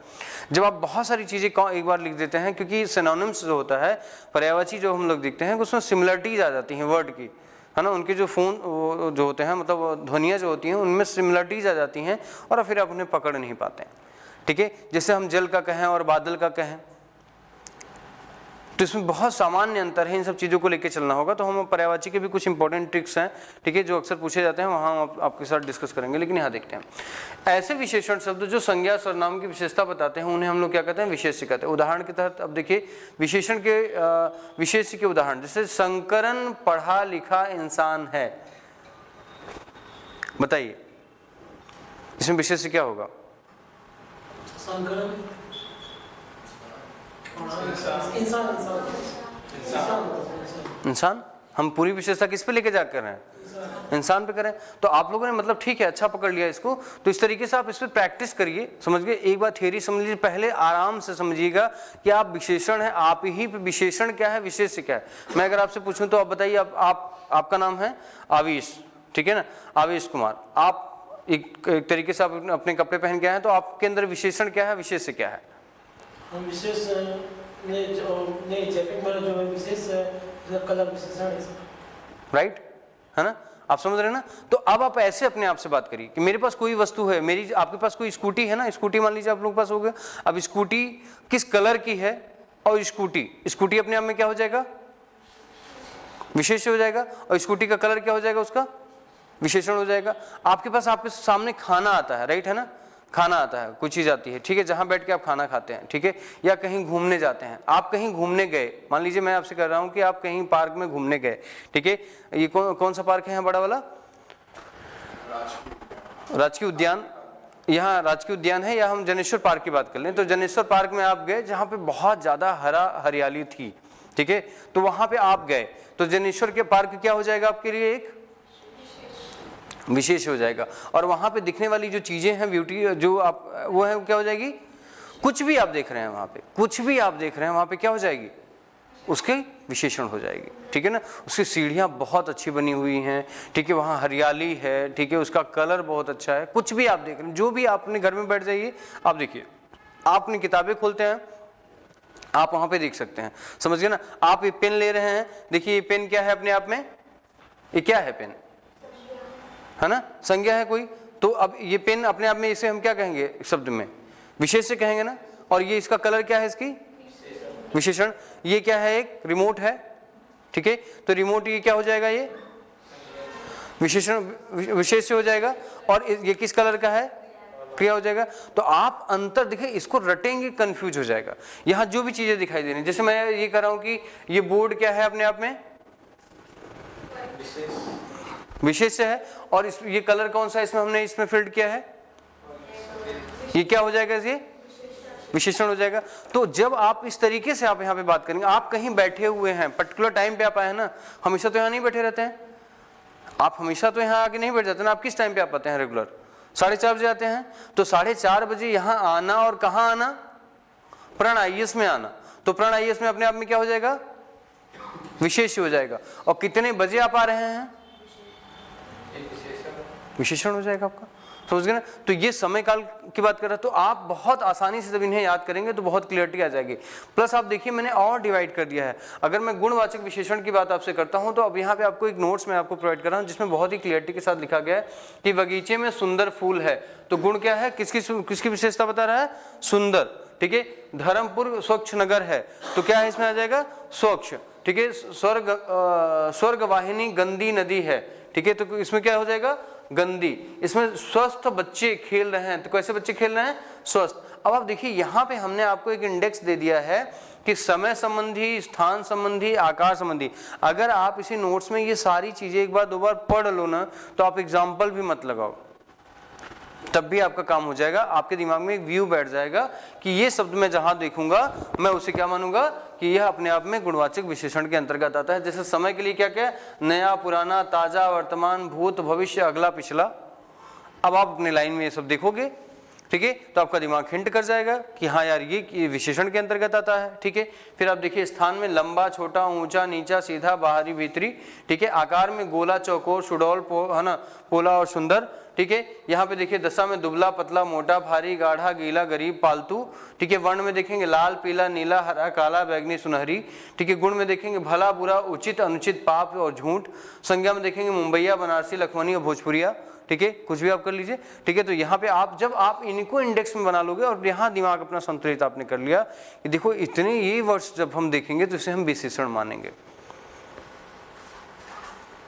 जब आप बहुत सारी चीज़ें एक बार लिख देते हैं, क्योंकि सिनोनिम्स जो होता है पर्यायवाची जो हम लोग देखते हैं उसमें सिमिलरिटीज आ जाती हैं वर्ड की, है ना। उनके जो फोन जो होते हैं, मतलब ध्वनियाँ जो होती हैं उनमें सिमिलरिटीज आ जाती हैं और फिर आप उन्हें पकड़ नहीं पाते हैं, ठीक है। जैसे हम जल का कहें और बादल का कहें, तो इसमें बहुत सामान्य अंतर है, इन सब चीज़ों को लेकर चलना होगा। तो हम पर्यायवाची के भी कुछ इंपॉर्टेंट ट्रिक्स हैं, ठीक है, जो अक्सर पूछे जाते हैं, वहाँ हम आपके साथ डिस्कस करेंगे। लेकिन यहाँ देखते हैं ऐसे विशेषण शब्द जो संज्ञा सर्वनाम की विशेषता बताते हैं, उन्हें हम लोग क्या कहते हैं, विशेष्य कहते हैं। उदाहरण के तहत अब देखिए विशेषण के विशेष्य के उदाहरण, जैसे शंकरन पढ़ा लिखा इंसान है, बताइए इसमें विशेष्य क्या होगा। इंसान, हम पूरी विशेषता किस पे लेके जाकर हैं, इंसान पे करें। तो आप लोगों ने मतलब ठीक है, अच्छा पकड़ लिया इसको। तो इस तरीके से आप इस पे प्रैक्टिस करिए, समझ गए। एक बार थियरी समझ लीजिए, पहले आराम से समझिएगा कि आप विशेषण है, आप ही पे विशेषण क्या है, विशेष्य क्या है। मैं अगर आपसे पूछूं तो आप बताइए, आपका नाम है आवेश, ठीक है ना, आवेश कुमार। आप एक तरीके से आप अपने कपड़े पहन के आए हैं, तो आपके अंदर विशेषण क्या है, विशेष्य क्या है। विशेष जैकेट मेरा जो है विशेष कलर विशेषण है, राइट है ना, आप समझ रहे हैं ना। तो अब आप ऐसे अपने आप से बात करिए कि मेरे पास कोई वस्तु है, मेरी आपके पास कोई स्कूटी है ना, स्कूटी मान लीजिए आप लोगों के पास हो गया। अब स्कूटी किस कलर की है, और स्कूटी अपने आप में क्या हो जाएगा, विशेष हो जाएगा, और स्कूटी का कलर क्या हो जाएगा, उसका विशेषण हो जाएगा। आपके सामने खाना आता है, राइट है ना, खाना आता है, कोई चीज़ आती है, ठीक है, जहाँ बैठ के आप खाना खाते हैं, ठीक है, या कहीं घूमने जाते हैं। आप कहीं घूमने गए, मान लीजिए मैं आपसे कह रहा हूँ कि आप कहीं पार्क में घूमने गए, ठीक है। ये कौन सा पार्क है यहाँ, बड़ा वाला राजकीय उद्यान, यहाँ राजकीय उद्यान है, या हम जनेश्वर पार्क की बात कर लें, तो जनेश्वर पार्क में आप गए जहाँ पे बहुत ज़्यादा हरियाली थी, ठीक है। तो वहाँ पे आप गए, तो जनेश्वर के पार्क क्या हो जाएगा आपके लिए, एक विशेष हो जाएगा। और वहां पे दिखने वाली जो चीजें हैं, ब्यूटी जो आप, वो है क्या हो जाएगी, कुछ भी आप देख रहे हैं वहां पे, कुछ भी आप देख रहे हैं वहां पे क्या हो जाएगी, उसके विशेषण हो जाएगी, ठीक है ना। उसकी सीढ़ियाँ बहुत अच्छी बनी हुई हैं, ठीक है, वहाँ हरियाली है, ठीक है, उसका कलर बहुत अच्छा है, कुछ भी आप देख रहे हैं, जो भी आप अपने घर में बैठ जाइए, आप देखिए, आप अपनी किताबें खोलते हैं, आप वहाँ पे देख सकते हैं, समझ गए ना। आप ये पेन ले रहे हैं, देखिए ये पेन क्या है अपने आप में, ये क्या है, पेन है ना, संज्ञा है कोई, तो अब ये पेन अपने आप में, इसे हम क्या कहेंगे शब्द में, विशेष से कहेंगे ना। और ये इसका कलर क्या है, इसकी विशेषण। ये क्या है, एक रिमोट है, ठीक है, तो रिमोट ये क्या हो जाएगा, ये विशेषण, विशेष से हो जाएगा। और ये किस कलर का है, क्रिया हो जाएगा। तो आप अंतर देखिए, इसको रटेंगे कंफ्यूज हो जाएगा। यहाँ जो भी चीजें दिखाई दे रही, जैसे मैं ये कर रहा हूं कि ये बोर्ड क्या है अपने आप में, विशेष से है, और इस ये कलर कौन सा इसमें हमने इसमें फिल्ड किया है, ये क्या हो जाएगा, ये विशेषण हो जाएगा। तो जब आप इस तरीके से आप यहाँ पे बात करेंगे, आप कहीं बैठे हुए हैं, पर्टिकुलर टाइम पे आप आए हैं ना, हमेशा तो यहाँ नहीं बैठे रहते हैं, आप हमेशा तो यहाँ आके नहीं बैठ जाते ना, आप किस टाइम पे आप आते हैं, रेगुलर 4:30 बजे आते हैं, तो 4:30 बजे यहाँ आना, और कहाँ आना, प्रण IAS में आना, तो प्रण IAS में अपने आप में क्या हो जाएगा, विशेष हो जाएगा। और कितने बजे आप आ रहे हैं, विशेषण हो जाएगा आपका, समझ गए ना। तो ये समय काल की बात कर रहा है, तो आप बहुत आसानी से जब इन्हें याद करेंगे तो बहुत क्लियरिटी आ जाएगी। प्लस आप देखिए, मैंने और डिवाइड कर दिया है। अगर मैं गुणवाचक विशेषण की बात आपसे करता हूं, तो अब यहाँ पे आपको एक नोट्स मैं आपको प्रोवाइड कर रहा हूँ, जिसमें बहुत ही क्लियरिटी के साथ लिखा गया है कि बगीचे में सुंदर फूल है, तो गुण क्या है, किसकी विशेषता बता रहा है, सुंदर, ठीक है। धर्मपुर स्वच्छ नगर है, तो क्या है इसमें आ जाएगा, स्वच्छ, ठीक है। स्वर्ग वाहिनी गंदी नदी है, ठीक है, तो इसमें क्या हो जाएगा, गंदी। इसमें स्वस्थ बच्चे खेल रहे हैं, तो कैसे बच्चे खेल रहे हैं, स्वस्थ। अब आप देखिए, यहाँ पे हमने आपको एक इंडेक्स दे दिया है कि समय संबंधी, स्थान संबंधी, आकार संबंधी। अगर आप इसी नोट्स में ये सारी चीजें एक बार दो बार पढ़ लो ना, तो आप एग्जाम्पल भी मत लगाओ, तब भी आपका काम हो जाएगा। आपके दिमाग में एक व्यू बैठ जाएगा कि ये शब्द मैं जहां देखूंगा, मैं उसे क्या मानूंगा कि यह अपने आप में गुणवाचक विशेषण के अंतर्गत आता है। जैसे समय के लिए क्या क्या, नया, पुराना, ताजा, वर्तमान, भूत, भविष्य, अगला, पिछला। अब आप अपने लाइन में ये सब देखोगे, ठीक है, तो आपका दिमाग हिंट कर जाएगा कि हाँ यार ये विशेषण के अंतर्गत आता है, ठीक है। फिर आप देखिए, स्थान में लंबा, छोटा, ऊंचा, नीचा, सीधा, बाहरी, भीतरी, ठीक है। आकार में गोला, चौकोर, सुडौल, है ना, पोला और सुंदर, ठीक है। यहाँ पे देखिए, दशा में दुबला, पतला, मोटा, भारी, गाढ़ा, गीला, गरीब, पालतू, ठीक है। वर्ण में देखेंगे लाल, पीला, नीला, हरा, काला, बैगनी, सुनहरी, ठीक है। गुण में देखेंगे भला, बुरा, उचित, अनुचित, पाप और झूठ। संज्ञा में देखेंगे मुंबईया, बनारसी, लखनवी और भोजपुरिया, ठीक है, कुछ भी आप कर लीजिए, ठीक है। तो यहाँ पे आप जब आप इनको इंडेक्स में बना लोगे, और यहाँ दिमाग अपना संतुलित आपने कर लिया कि देखो इतने ये वर्ड्स जब हम देखेंगे तो इसे हम विशेषण मानेंगे,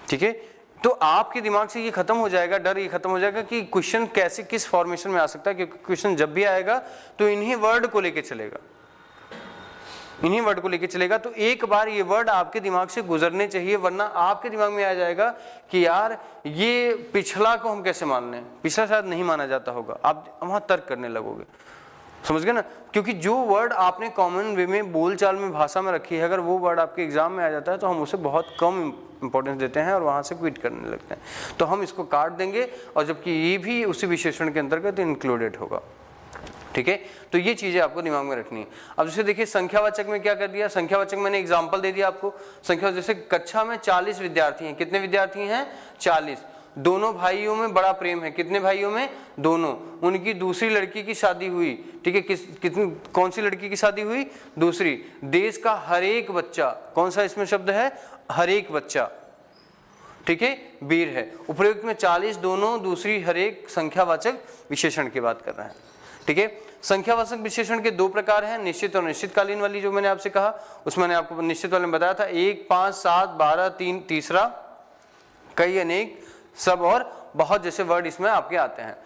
ठीक है। तो आपके दिमाग से ये खत्म हो जाएगा, डर ये खत्म हो जाएगा कि क्वेश्चन कैसे किस फॉर्मेशन में आ सकता है, क्योंकि क्वेश्चन जब भी आएगा तो इन्हीं वर्ड को लेके चलेगा, इन्हीं वर्ड को लेके चलेगा। तो एक बार ये वर्ड आपके दिमाग से गुजरने चाहिए, वरना आपके दिमाग में आ जाएगा कि यार ये पिछला को हम कैसे मान लें, पिछला शायद नहीं माना जाता होगा, आप वहां तर्क करने लगोगे, समझ गए ना। क्योंकि जो वर्ड आपने कॉमन वे में, बोलचाल में, भाषा में रखी है, अगर वो वर्ड आपके एग्जाम में आ जाता है तो हम उसे बहुत कम इंपॉर्टेंस देते हैं और वहां से क्विट करने लगते हैं। तो हम इसको काट देंगे, और जबकि ये भी उसी विशेषण के अंतर्गत इंक्लूडेड होगा, ठीक है। तो ये चीजें आपको दिमाग में रखनी है। अब जैसे देखिए, संख्यावाचक में क्या कर दिया, संख्यावाचक मैंने एग्जांपल दे दिया आपको। संख्या, जैसे कक्षा में 40 विद्यार्थी हैं, कितने विद्यार्थी हैं, 40। दोनों भाइयों में बड़ा प्रेम है, कितने भाइयों में, दोनों। उनकी दूसरी लड़की की शादी हुई, ठीक है, कौन सी लड़की की शादी हुई, दूसरी। देश का हर एक बच्चा, कौन सा इसमें शब्द है, हर एक बच्चा, ठीक है, वीर है। उपयुक्त में 40, दोनों, दूसरी, हर एक, संख्यावाचक विशेषण की बात कर रहे हैं, ठीक है। संख्यावाचक विशेषण के दो प्रकार हैं, निश्चित और निश्चितकालीन वाली, जो मैंने आपसे कहा, उसमें मैंने आपको निश्चित वाले में बताया था 1, 5, 7, 12, 3, तीसरा, कई, अनेक, सब और बहुत जैसे वर्ड इसमें आपके आते हैं।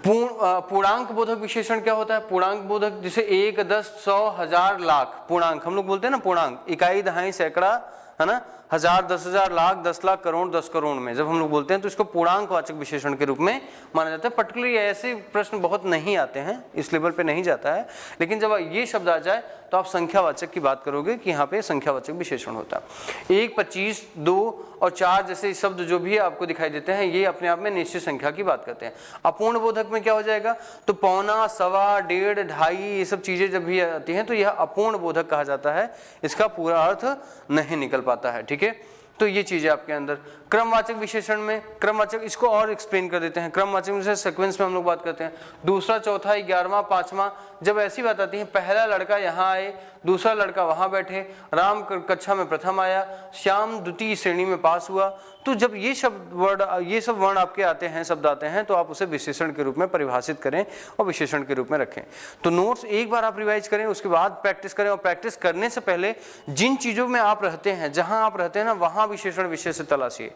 पूर्णांक बोधक विशेषण क्या होता है, पूर्णांक बोधक, जैसे 1, 10, 100, 1000, लाख, पूर्णांक हम लोग बोलते हैं ना, पूर्णांक, इकाई, दहाई, सैकड़ा, है ना, हजार, 10,000, लाख, 10 लाख, करोड़, 10 करोड़ में जब हम लोग बोलते हैं तो इसको पूर्णांकवाचक विशेषण के रूप में माना जाता है। पर्टिकुलरली ऐसे प्रश्न बहुत नहीं आते हैं, इस लेवल पे नहीं जाता है, लेकिन जब ये शब्द आ जाए तो आप संख्यावाचक की बात करोगे कि यहाँ पे संख्यावाचक विशेषण होता है। 1, 25, 2 और 4 जैसे शब्द जो भी आपको दिखाई देते हैं ये अपने आप में निश्चित संख्या की बात करते हैं। अपूर्ण बोधक में क्या हो जाएगा, तो पौना, सवा, डेढ़, ढाई ये सब चीजें जब भी आती हैं तो यह अपूर्ण बोधक कहा जाता है, इसका पूरा अर्थ नहीं निकल पाता है। ठीक है, तो ये चीजें आपके अंदर। क्रमवाचक विशेषण में, क्रमवाचक इसको और एक्सप्लेन कर देते हैं। क्रमवाचक में सीक्वेंस में हम लोग बात करते हैं, दूसरा, चौथा, 11वां, 5वां, जब ऐसी बात आती है पहला लड़का यहाँ आए, दूसरा लड़का वहां बैठे, राम कक्षा में प्रथम आया, श्याम द्वितीय श्रेणी में पास हुआ, तो जब ये शब्द वर्ड, ये सब वर्ण आपके आते हैं, शब्द आते हैं, तो आप उसे विशेषण के रूप में परिभाषित करें और विशेषण के रूप में रखें। तो नोट्स एक बार आप रिवाइज करें, उसके बाद प्रैक्टिस करें, और प्रैक्टिस करने से पहले जिन चीजों में आप रहते हैं, जहां आप रहते हैं ना, वहां विशेषण विशेष से तलाशिए।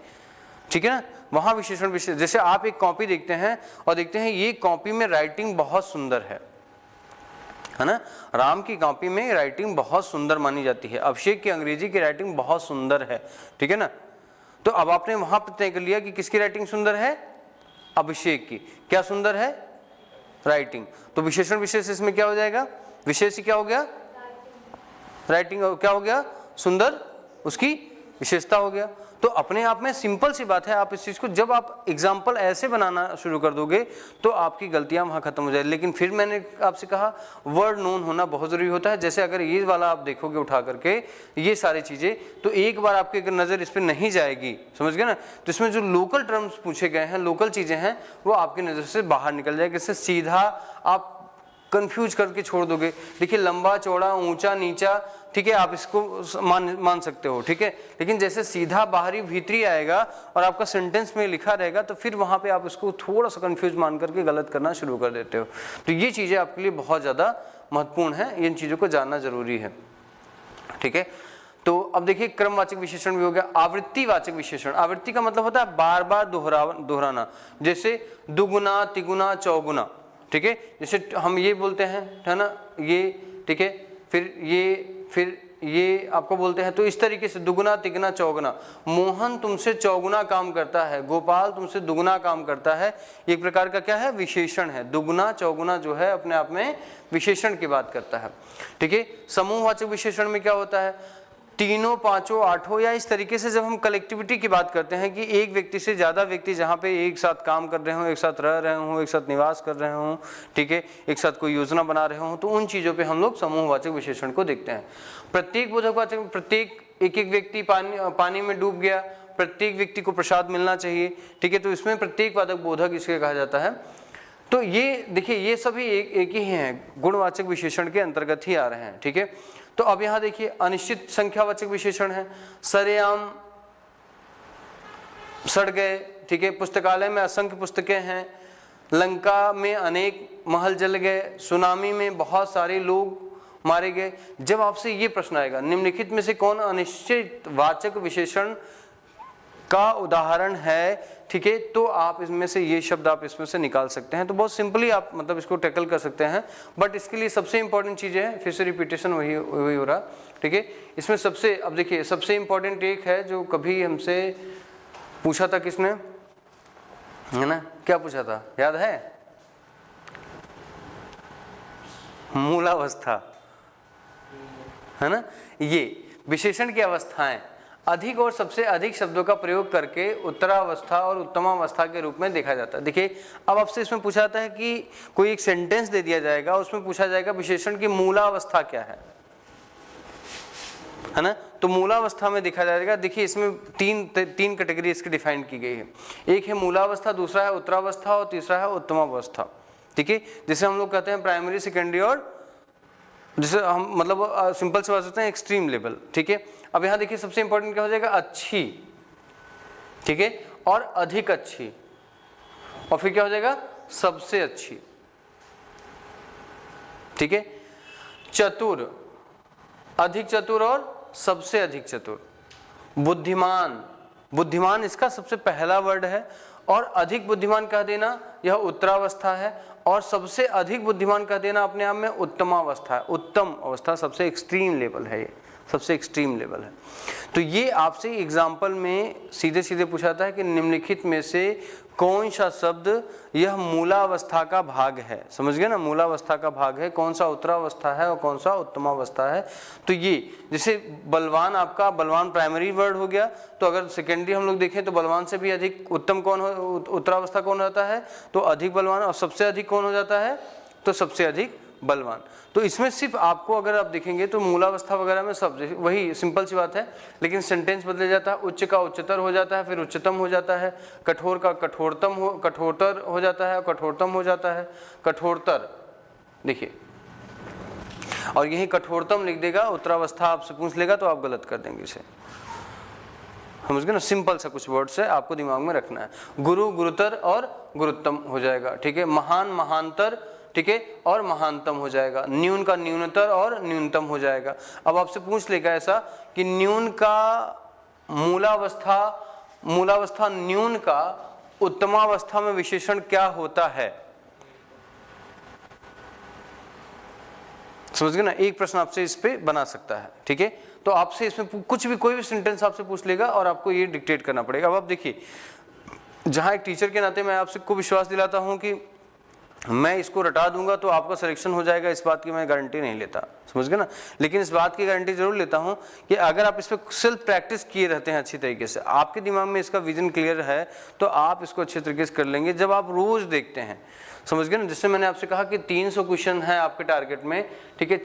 ठीक है ना, वहां विशेषण विशेष, जैसे आप एक कॉपी देखते हैं और देखते हैं ये कॉपी में राइटिंग बहुत सुंदर है ना, राम की कॉपी में राइटिंग बहुत सुंदर मानी जाती है, अभिषेक की अंग्रेजी की राइटिंग बहुत सुंदर है। ठीक है ना, तो अब आपने वहां पर तय कर लिया कि किसकी राइटिंग सुंदर है, अभिषेक की। क्या सुंदर है, राइटिंग। तो विशेषण विशेष इसमें क्या हो जाएगा, विशेष क्या हो गया, राइटिंग क्या हो गया, सुंदर, उसकी विशेषता हो गया। तो अपने आप में सिंपल सी बात है, आप इस चीज को जब आप एग्जाम्पल ऐसे बनाना शुरू कर दोगे तो आपकी गलतियां वहां खत्म हो जाएगी। लेकिन फिर मैंने आपसे कहा वर्ड नोन होना बहुत जरूरी होता है। जैसे अगर ये वाला आप देखोगे उठा करके ये सारी चीजें, तो एक बार आपकी नजर इस पर नहीं जाएगी, समझ गए ना, तो इसमें जो लोकल टर्म्स पूछे गए हैं, लोकल चीजें हैं, वो आपकी नजर से बाहर निकल जाएगी। इससे सीधा आप कंफ्यूज करके छोड़ दोगे। देखिए लंबा, चौड़ा, ऊंचा, नीचा, ठीक है, आप इसको मान सकते हो, ठीक है, लेकिन जैसे सीधा, बाहरी, भीतरी आएगा और आपका सेंटेंस में लिखा रहेगा तो फिर वहां पे आप इसको थोड़ा सा कंफ्यूज मान करके गलत करना शुरू कर देते हो। तो ये चीजें आपके लिए बहुत ज्यादा महत्वपूर्ण है, इन चीजों को जानना जरूरी है। ठीक है, तो अब देखिए क्रमवाचक विशेषण भी हो गया। आवृत्तिवाचक विशेषण, आवृत्ति का मतलब होता है बार बार दोहराना, जैसे दुगुना, तिगुना, चौगुना। ठीक है, जैसे हम ये बोलते हैं, है ना, ये, ठीक है, फिर ये आपको बोलते हैं, तो इस तरीके से दुगुना, तिगुना, चौगुना। मोहन तुमसे चौगुना काम करता है, गोपाल तुमसे दुगुना काम करता है। एक प्रकार का क्या है, विशेषण है। दुगुना, चौगुना जो है अपने आप में विशेषण की बात करता है। ठीक है, समूहवाचक विशेषण में क्या होता है, तीनों, पांचों, आठों, या इस तरीके से जब हम कलेक्टिविटी की बात करते हैं कि एक व्यक्ति से ज्यादा व्यक्ति जहाँ पे एक साथ काम कर रहे हों, एक साथ रह रहे हों, एक साथ निवास कर रहे हों, ठीक है, एक साथ कोई योजना बना रहे हों, तो उन चीजों पे हम लोग समूहवाचक विशेषण को देखते हैं। प्रत्येक बोधकवाचक, प्रत्येक, एक एक व्यक्ति पानी में डूब गया, प्रत्येक व्यक्ति को प्रसाद मिलना चाहिए। ठीक है, तो इसमें प्रत्येक वाचक बोधक इसके कहा जाता है। तो ये देखिए ये सभी एक ही हैं, गुणवाचक विशेषण के अंतर्गत ही आ रहे हैं। ठीक है, तो अब यहां देखिए अनिश्चित संख्यावाचक विशेषण है। सरेआम सड़ गए, ठीक है, पुस्तकालय में असंख्य पुस्तकें हैं, लंका में अनेक महल जल गए, सुनामी में बहुत सारे लोग मारे गए। जब आपसे ये प्रश्न आएगा, निम्नलिखित में से कौन अनिश्चित वाचक विशेषण का उदाहरण है, ठीक है, तो आप इसमें से ये शब्द आप इसमें से निकाल सकते हैं। तो बहुत सिंपली आप मतलब इसको टैकल कर सकते हैं, बट इसके लिए सबसे इंपॉर्टेंट चीजें हैं, फिर से रिपीटेशन वही हो रहा, ठीक है। इसमें सबसे, अब देखिए सबसे इंपॉर्टेंट एक है जो कभी हमसे पूछा था, किसने, है ना, क्या पूछा था, याद है, मूलावस्था, है ना। ये विशेषण की अवस्थाएं अधिक और सबसे अधिक शब्दों का प्रयोग करके उत्तरावस्था और उत्तमावस्था के रूप में देखा जाता है। देखिए अब आपसे इसमें पूछा जाता है कि कोई एक सेंटेंस दे दिया जाएगा, उसमें पूछा जाएगा विशेषण की मूलावस्था क्या है ना। तो मूलावस्था में देखा जाएगा, देखिए इसमें तीन कैटेगरी इसकी डिफाइन की गई है। एक है मूलावस्था, दूसरा है उत्तरावस्था और तीसरा है उत्तमावस्था। ठीक है, जिसे हम लोग कहते हैं प्राइमरी, सेकेंडरी और जिसे हम मतलब सिंपल से बात करते हैं एक्सट्रीम लेवल। ठीक है, अब यहाँ देखिए सबसे इंपॉर्टेंट क्या हो जाएगा, अच्छी, ठीक है, और अधिक अच्छी, और फिर क्या हो जाएगा, सबसे अच्छी। ठीक है, चतुर, अधिक चतुर और सबसे अधिक चतुर। बुद्धिमान, बुद्धिमान इसका सबसे पहला वर्ड है, और अधिक बुद्धिमान कह देना यह उत्तरावस्था है, और सबसे अधिक बुद्धिमान कह देना अपने आप में उत्तमावस्था है। उत्तम अवस्था सबसे एक्सट्रीम लेवल है, ये सबसे एक्सट्रीम लेवल है। तो ये आपसे एग्जाम्पल में सीधे सीधे पूछाता है कि निम्नलिखित में से कौन सा शब्द यह मूलावस्था का भाग है। समझ गए ना, मूलावस्था का भाग है, कौन सा उत्तरावस्था है और कौन सा उत्तमावस्था है। तो ये जैसे बलवान, आपका बलवान प्राइमरी वर्ड हो गया, तो अगर सेकेंडरी हम लोग देखें तो बलवान से भी अधिक उत्तम कौन हो, उत्तरावस्था कौन होता है, तो अधिक बलवान, और सबसे अधिक कौन हो जाता है, तो सबसे अधिक बलवान। तो इसमें सिर्फ आपको अगर आप देखेंगे तो मूलावस्था वगैरह में सब वही सिंपल सी बात है, लेकिन सेंटेंस बदल जाता है। उच्च का उच्चतर हो जाता है, फिर उच्चतम हो जाता है। कठोर का कठोरतर हो जाता है, कठोरतम हो जाता है, कठोरतर देखिए, और यही कठोरतम लिख देगा, उत्तरावस्था आपसे पूछ लेगा तो आप गलत कर देंगे इसे। समझ गए ना, सिंपल सा कुछ वर्ड्स है, आपको दिमाग में रखना है। गुरु गुरुतर और गुरुत्तम हो जाएगा, ठीक है। महान महांतर, ठीक है, और महानतम हो जाएगा। न्यून का न्यूनतर और न्यूनतम हो जाएगा। अब आपसे पूछ लेगा ऐसा कि न्यून का मूलावस्था न्यून का उत्तमावस्था में विशेषण क्या होता है। समझ गए ना, एक प्रश्न आपसे इस पे बना सकता है, ठीक है। तो आपसे इसमें कुछ भी, कोई भी सेंटेंस आपसे पूछ लेगा और आपको ये डिक्टेट करना पड़ेगा। अब आप देखिए, जहां एक टीचर के नाते मैं आपसे को विश्वास दिलाता हूं कि मैं इसको रटा दूंगा तो आपका सिलेक्शन हो जाएगा, इस बात की मैं गारंटी नहीं लेता। समझ गए ना, लेकिन इस बात की गारंटी जरूर लेता हूं कि अगर आप इस पर सेल्फ प्रैक्टिस किए रहते हैं अच्छी तरीके से, आपके दिमाग में इसका विजन क्लियर है, तो आप इसको अच्छे तरीके से कर लेंगे जब आप रोज देखते हैं। समझ गए ना, जिससे मैंने आपसे कहा कि 300 क्वेश्चन है आपके टारगेट में, ठीक है।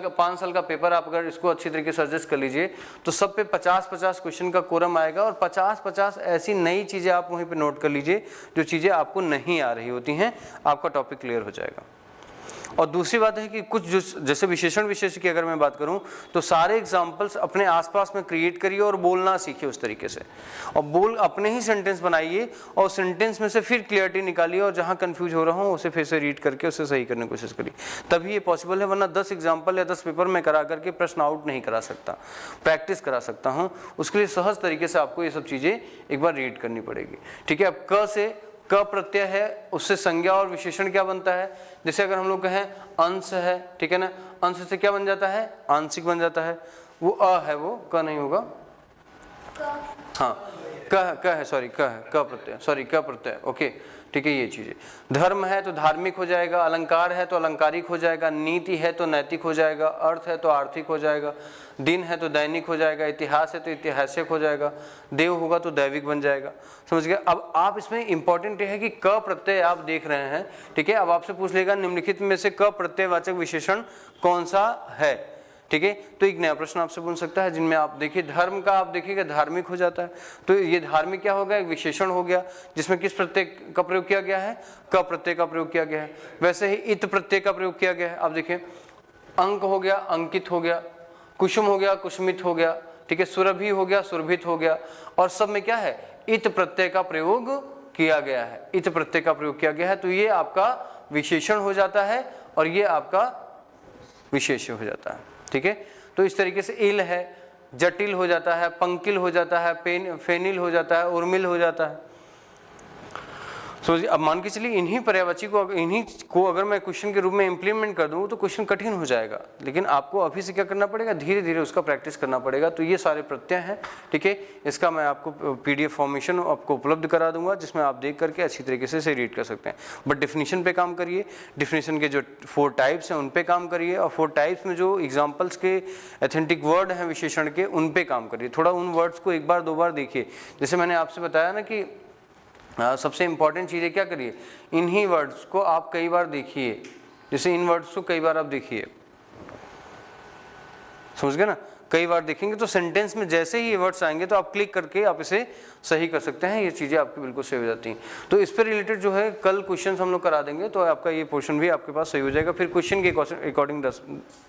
5 साल का पेपर आप अगर इसको अच्छी तरीके से एडजस्ट कर लीजिए तो सब पे 50-50 क्वेश्चन का कोरम आएगा, और 50-50 ऐसी नई चीजें आप वहीं पे नोट कर लीजिए जो चीजें आपको नहीं आ रही होती हैं, आपका टॉपिक क्लियर हो जाएगा। और दूसरी बात है कि कुछ जो जैसे विशेषण विशेष की अगर मैं बात करूं तो सारे एग्जाम्पल्स अपने आसपास में क्रिएट करिए और बोलना सीखिए उस तरीके से, और अपने ही सेंटेंस बनाइए और सेंटेंस में से फिर क्लियरिटी निकालिए, और जहां कंफ्यूज हो रहा हूं उसे फिर से रीड करके उसे सही करने की कोशिश करिए, तभी ये पॉसिबल है। वरना 10 एग्जाम्पल या 10 पेपर में करा करके प्रश्न आउट नहीं करा सकता, प्रैक्टिस करा सकता हूँ। उसके लिए सहज तरीके से आपको ये सब चीज़ें एक बार रीड करनी पड़ेगी, ठीक है। अब क से क प्रत्यय है, उससे संज्ञा और विशेषण क्या बनता है। जैसे अगर हम लोग कहें अंश है, ठीक है ना, अंश से क्या बन जाता है, आंशिक बन जाता है। वो अ है, वो क नहीं होगा, हाँ क है, सॉरी क है, क प्रत्यय, सॉरी क प्रत्यय, ओके, ठीक है। ये चीजें, धर्म है तो धार्मिक हो जाएगा, अलंकार है तो अलंकारिक हो जाएगा, नीति है तो नैतिक हो जाएगा, अर्थ है तो आर्थिक हो जाएगा, दिन है तो दैनिक हो जाएगा, इतिहास है तो ऐतिहासिक हो जाएगा, देव होगा तो दैविक बन जाएगा। समझ गए। अब आप इसमें इंपॉर्टेंट है कि क प्रत्यय आप देख रहे हैं, ठीक है। अब आपसे पूछ लेगा निम्नलिखित में से क प्रत्ययवाचक विशेषण कौन सा है, ठीक है। तो एक नया प्रश्न आपसे पूछ सकता है जिनमें आप देखिए धर्म का, आप देखिएगा धार्मिक हो जाता है, तो ये धार्मिक क्या होगा, एक विशेषण हो गया जिसमें किस प्रत्यय का प्रयोग किया गया है, क प्रत्यय का प्रयोग किया गया है। वैसे ही इत प्रत्यय का प्रयोग किया गया है। आप देखिए अंक हो गया, अंकित हो गया, कुसुम हो गया, कुसुमित हो गया, ठीक है, सुरभि हो गया, सुरभित हो गया, और सब में क्या है, इत प्रत्यय का प्रयोग किया गया है, इत प्रत्यय का प्रयोग किया गया है। तो ये आपका विशेषण हो जाता है और ये आपका विशेष्य हो जाता है, ठीक है। तो इस तरीके से इल है, जटिल हो जाता है, पंकिल हो जाता है, फेनिल हो जाता है, उर्मिल हो जाता है। अब मान के चलिए इन्हीं पर्यायवाची को अगर मैं क्वेश्चन के रूप में इंप्लीमेंट कर दूं तो क्वेश्चन कठिन हो जाएगा, लेकिन आपको अभी से क्या करना पड़ेगा, धीरे धीरे उसका प्रैक्टिस करना पड़ेगा। तो ये सारे प्रत्यय हैं, ठीक है। इसका मैं आपको पीडीएफ फॉर्मेशन आपको उपलब्ध करा दूंगा जिसमें आप देख करके अच्छी तरीके से इसे रीड कर सकते हैं। बट डेफिनेशन पे काम करिए, डेफिनेशन के जो 4 टाइप्स हैं उन पे काम करिए, और 4 टाइप्स में जो एग्जाम्पल्स के एथेंटिक वर्ड हैं विशेषण के उन पे काम करिए। थोड़ा उन वर्ड्स को एक बार 2 बार देखिए। जैसे मैंने आपसे बताया ना कि सबसे इंपॉर्टेंट चीज़ है, क्या करिए, इन्हीं वर्ड्स को आप कई बार देखिए। जैसे इन वर्ड्स को कई बार आप देखिए, समझ गए ना, कई बार देखेंगे तो सेंटेंस में जैसे ही ये वर्ड्स आएंगे तो आप क्लिक करके आप इसे सही कर सकते हैं। ये चीज़ें आपकी बिल्कुल सही हो जाती हैं। तो इस पर रिलेटेड जो है कल क्वेश्चन हम लोग करा देंगे, तो आपका ये पोर्शन भी आपके पास सही हो जाएगा। फिर क्वेश्चन के अकॉर्डिंग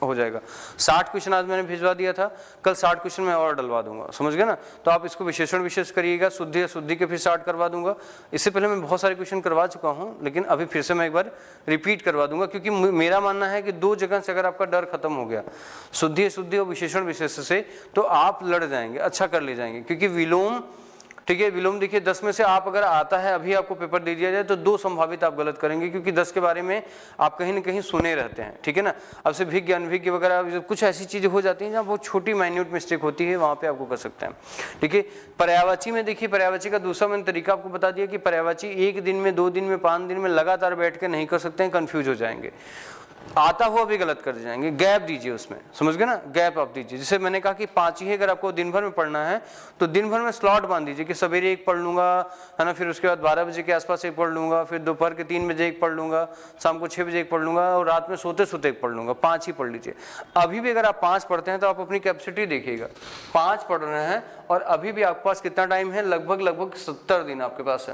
हो जाएगा। 60 क्वेश्चन आज मैंने भिजवा दिया था, कल 60 क्वेश्चन मैं और डलवा दूंगा, समझ गए ना। तो आप इसको विशेषण विशेष करिएगा, शुद्धि अशुद्धि के फिर 60 करवा दूंगा। इससे पहले मैं बहुत सारे क्वेश्चन करवा चुका हूँ, लेकिन अभी फिर से मैं एक बार रिपीट करवा दूंगा, क्योंकि मेरा मानना है कि 2 जगह से अगर आपका डर खत्म हो गया, शुद्धि अशुद्धि और विशेषण विशेष से, तो आप लड़ जाएंगे, अच्छा कर ले जाएंगे। क्योंकि विलोम ठीक है। विलोम देखिए 10 में से आप अगर आता है अभी आपको पेपर दे दिया जाए तो 2 संभावित आप गलत करेंगे, क्योंकि 10 के बारे में आप कहीं ना कहीं सुने रहते हैं, ठीक है ना। अब से भिज्ञ अनभिज्ञ वगैरह कुछ ऐसी चीजें हो जाती हैं जहाँ बहुत छोटी माइन्यूट मिस्टेक होती है, वहाँ पे आपको कर सकते हैं, ठीक है। पर्यायवाची में देखिए, पर्यायवाची का दूसरा मैंने तरीका आपको बता दिया कि पर्यायवाची 1 दिन में, 2 दिन में, 5 दिन में लगातार बैठ के नहीं कर सकते हैं, कंफ्यूज हो जाएंगे, आता हुआ भी गलत कर जाएंगे। गैप दीजिए उसमें, समझ गए ना, गैप आप दीजिए। जैसे मैंने कहा कि 5 ही अगर आपको दिन भर में पढ़ना है तो दिन भर में स्लॉट बांध दीजिए कि सवेरे 1 पढ़ लूंगा, है ना, फिर उसके बाद 12 बजे के आसपास 1 पढ़ लूंगा, फिर दोपहर के 3 बजे 1 पढ़ लूंगा, शाम को 6 बजे 1 पढ़ लूंगा और रात में सोते सोते 1 पढ़ लूंगा। 5 ही पढ़ लीजिए। अभी भी अगर आप 5 पढ़ते हैं तो आप अपनी कैपेसिटी देखिएगा, 5 पढ़ रहे हैं और अभी भी आपके पास कितना टाइम है, लगभग 70 दिन आपके पास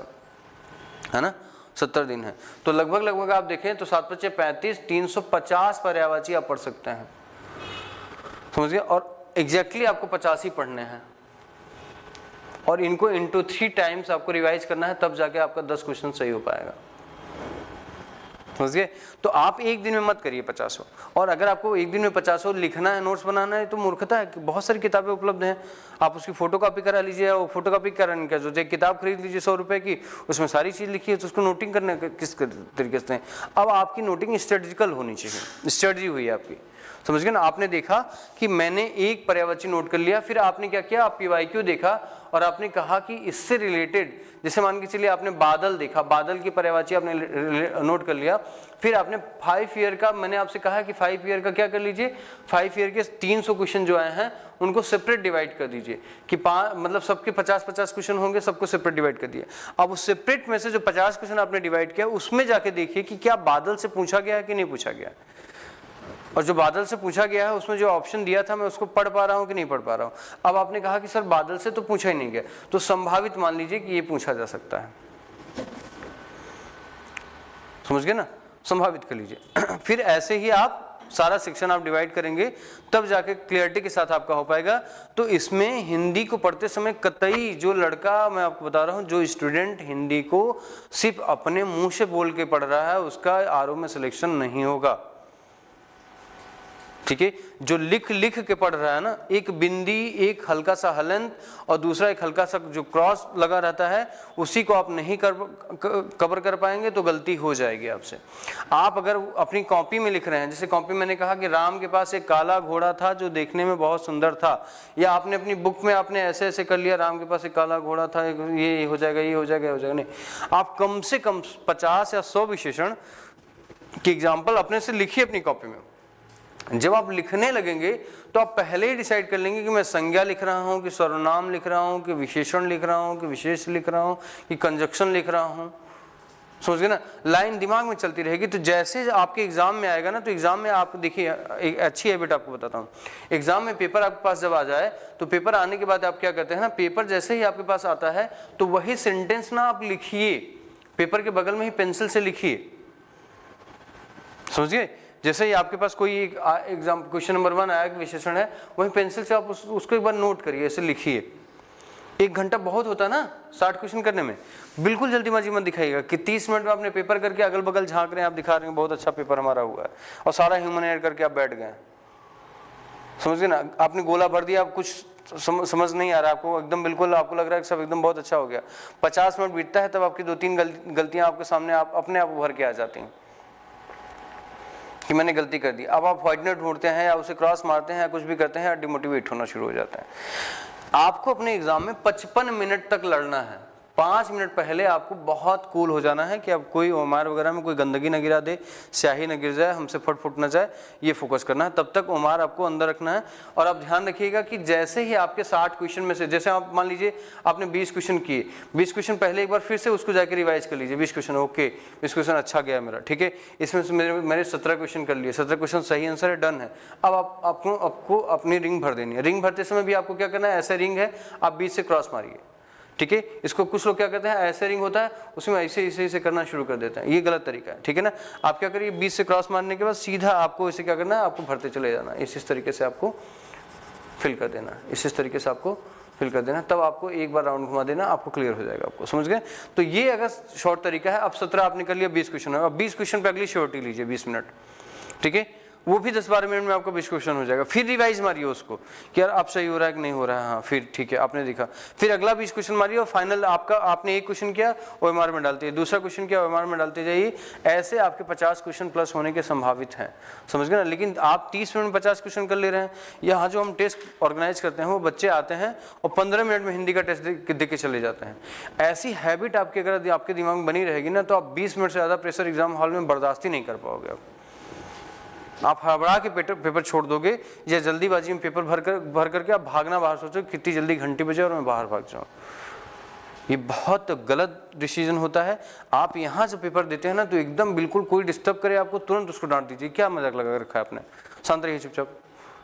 है ना, 70 दिन है। तो लगभग आप देखें तो 7 × 5 = 35, 350 पर्यायवाची आप पढ़ सकते हैं, समझिए। और एग्जैक्टली आपको 50 ही पढ़ने हैं और इनको इंटू 3 टाइम्स आपको रिवाइज करना है, तब जाके आपका 10 क्वेश्चन सही हो पाएगा, समझिए। तो आप एक दिन में मत करिए 50। और अगर आपको एक दिन में 50 लिखना है, नोट्स बनाना है, तो मूर्खता है। बहुत सारी किताबें उपलब्ध हैं, आप उसकी फोटोकॉपी करा लीजिए। और फोटोकॉपी कराने क्या जरूरत है, किताब खरीद लीजिए 100 रुपए की, उसमें सारी चीज़ लिखी है, तो उसको नोटिंग करने किस तरीके से। अब आपकी नोटिंग स्ट्रेटेजिकल होनी चाहिए, स्ट्रेटजी हुई है आपकी, समझ गए ना। आपने देखा कि मैंने एक पर्यायवाची नोट कर लिया, फिर आपने क्या किया, आप PYQ देखा और आपने कहा कि इससे रिलेटेड, जैसे मान के चलिए आपने बादल देखा, बादल की पर्यायवाची आपने नोट कर लिया, फिर आपने 5 ईयर का, मैंने आपसे कहा कि 5 ईयर का क्या कर लीजिए, 5 ईयर के 300 क्वेश्चन जो आए हैं उनको सेपरेट डिवाइड कर दीजिए कि मतलब सबके 50-50 क्वेश्चन होंगे, सबको सेपरेट डिवाइड कर दिए। अब उस सेपरेट में से जो 50 क्वेश्चन आपने डिवाइड किया उसमें जाके देखिए कि क्या बादल से पूछा गया है कि नहीं पूछा गया, और जो बादल से पूछा गया है उसमें जो ऑप्शन दिया था मैं उसको पढ़ पा रहा हूं कि नहीं पढ़ पा रहा हूं। अब आपने कहा कि सर बादल से तो पूछा ही नहीं गया, तो संभावित मान लीजिए कि ये पूछा जा सकता है, समझ गए ना, संभावित कर लीजिए। फिर ऐसे ही आप सारा सेक्शन आप डिवाइड करेंगे, तब जाके क्लियरिटी के साथ आपका हो पाएगा। तो इसमें हिंदी को पढ़ते समय कतई, जो लड़का, मैं आपको बता रहा हूं, जो स्टूडेंट हिंदी को सिर्फ अपने मुंह से बोल के पढ़ रहा है उसका RO में सिलेक्शन नहीं होगा, ठीक है। जो लिख के पढ़ रहा है ना, एक बिंदी, एक हल्का सा हलंत और दूसरा एक हल्का सा जो क्रॉस लगा रहता है, उसी को आप नहीं कवर कर पाएंगे तो गलती हो जाएगी आपसे। आप अगर अपनी कॉपी में लिख रहे हैं, जैसे कॉपी मैंने कहा कि राम के पास एक काला घोड़ा था जो देखने में बहुत सुंदर था, या आपने अपनी बुक में आपने ऐसे ऐसे कर लिया, राम के पास एक काला घोड़ा था, ये हो जाएगा, ये हो जाएगा, ये हो जाएगा, नहीं। आप कम से कम 50 या 100 विशेषण की एग्जाम्पल अपने से लिखिए अपनी कॉपी में। जब आप लिखने लगेंगे तो आप पहले ही डिसाइड कर लेंगे कि मैं संज्ञा लिख रहा हूं कि सर्वनाम लिख रहा हूं कि विशेषण लिख रहा हूं कि विशेष लिख रहा हूं कि कंजक्शन लिख रहा हूं, समझ गए ना। लाइन दिमाग में चलती रहेगी। तो जैसे आपके एग्जाम में आएगा ना, तो एग्जाम में आप देखिए, एक अच्छी हैबिट आपको बताता हूँ। एग्जाम में पेपर आपके पास जब आ जाए तो पेपर आने के बाद आप क्या करते हैं ना, पेपर जैसे ही आपके पास आता है तो वही सेंटेंस ना आप लिखिए, पेपर के बगल में ही पेंसिल से लिखिए, समझिए। जैसे ही आपके पास कोई एग्जाम क्वेश्चन नंबर 1 आया कि विशेषण है, वहीं पेंसिल से आप उसको एक बार नोट करिए, ऐसे लिखिए। 1 घंटा बहुत होता है ना 60 क्वेश्चन करने में, बिल्कुल जल्दीबाजी मत दिखाइएगा कि 30 मिनट में आपने पेपर करके अगल बगल झांक रहे हैं, आप दिखा रहे हैं बहुत अच्छा पेपर हमारा हुआ है, और सारा ह्यूमन एरर करके आप बैठ गए, समझ गए ना। आपने गोला भर दिया, आप कुछ समझ नहीं आ रहा आपको, एकदम बिल्कुल आपको लग रहा है कि सब एकदम बहुत अच्छा हो गया। 50 मिनट बीतता है तब आपकी 2-3 गलतियां आपके सामने आप अपने आप उभर के आ जाती हैं कि मैंने गलती कर दी। अब आप व्हाइट नोट ढूंढते हैं या उसे क्रॉस मारते हैं या कुछ भी करते हैं, डिमोटिवेट होना शुरू हो जाता है। आपको अपने एग्जाम में 55 मिनट तक लड़ना है। 5 मिनट पहले आपको बहुत कूल हो जाना है कि अब कोई ओमार वगैरह में कोई गंदगी न गिरा दे, स्याही न गिर जाए, हमसे फट न जाए, ये फोकस करना है। तब तक ओमार आपको अंदर रखना है। और आप ध्यान रखिएगा कि जैसे ही आपके 60 क्वेश्चन में से, जैसे आप मान लीजिए आपने 20 क्वेश्चन किए, 20 क्वेश्चन पहले एक बार फिर से उसको जाकर रिवाइज कर लीजिए। 20 क्वेश्चन ओके, 20 क्वेश्चन अच्छा गया मेरा, ठीक है। इसमें से मैंने 17 क्वेश्चन कर लिए, 17 क्वेश्चन सही आंसर है, डन है। अब आपको अपनी रिंग भर देनी है। रिंग भरते समय भी आपको क्या करना है, ऐसे रिंग है, आप बीच से क्रॉस मारिए, ठीक है। इसको कुछ लोग क्या कहते हैं, ऐसे रिंग होता है उसमें ऐसे करना शुरू कर देते हैं, ये गलत तरीका है, ठीक है ना। आप क्या करिए, 20 से क्रॉस मारने के बाद सीधा आपको इसे क्या करना है, आपको भरते चले जाना, इस तरीके से आपको फिल कर देना, इस तरीके से आपको फिल कर देना। तब आपको एक बार राउंड घुमा देना, आपको क्लियर हो जाएगा, आपको समझ गए। तो ये अगर शॉर्ट तरीका है। अब 17 आपने कर लिया, 20 क्वेश्चन है। अब 20 क्वेश्चन पे अगली श्योरिटी लीजिए 20 मिनट, ठीक है। वो भी 10-12 मिनट में आपका 20 क्वेश्चन हो जाएगा। फिर रिवाइज मारिए उसको कि यार अब सही हो रहा है कि नहीं हो रहा है, हाँ फिर ठीक है आपने देखा, फिर अगला 20 क्वेश्चन मारिए और फाइनल आपने एक क्वेश्चन किया OMR में डालते, दूसरा क्वेश्चन किया OMR में डालते जाइए। ऐसे आपके 50 क्वेश्चन प्लस होने के संभावित हैं, समझ गए ना। लेकिन आप 30 मिनट में 50 क्वेश्चन कर ले रहे हैं। यहाँ जो हम टेस्ट ऑर्गेनाइज करते हैं वो बच्चे आते हैं और 15 मिनट में हिंदी का टेस्ट दे के चले जाते हैं। ऐसी हैबिट आपके अगर आपके दिमाग में बनी रहेगी ना, तो आप 20 मिनट से ज़्यादा प्रेशर एग्जाम हॉल में बर्दाश्त ही नहीं कर पाओगे। आप हड़बड़ा के पेपर छोड़ दोगे या जल्दीबाजी में पेपर भर करके आप भागना बाहर, सोचो कितनी जल्दी घंटी बजे और मैं बाहर भाग जाऊँ। ये बहुत गलत डिसीजन होता है। आप यहाँ से पेपर देते हैं ना, तो एकदम बिल्कुल कोई डिस्टर्ब करे आपको तुरंत उसको डांट दीजिए, क्या मजाक लगा रखा है आपने, शांत रहिए चुपचाप,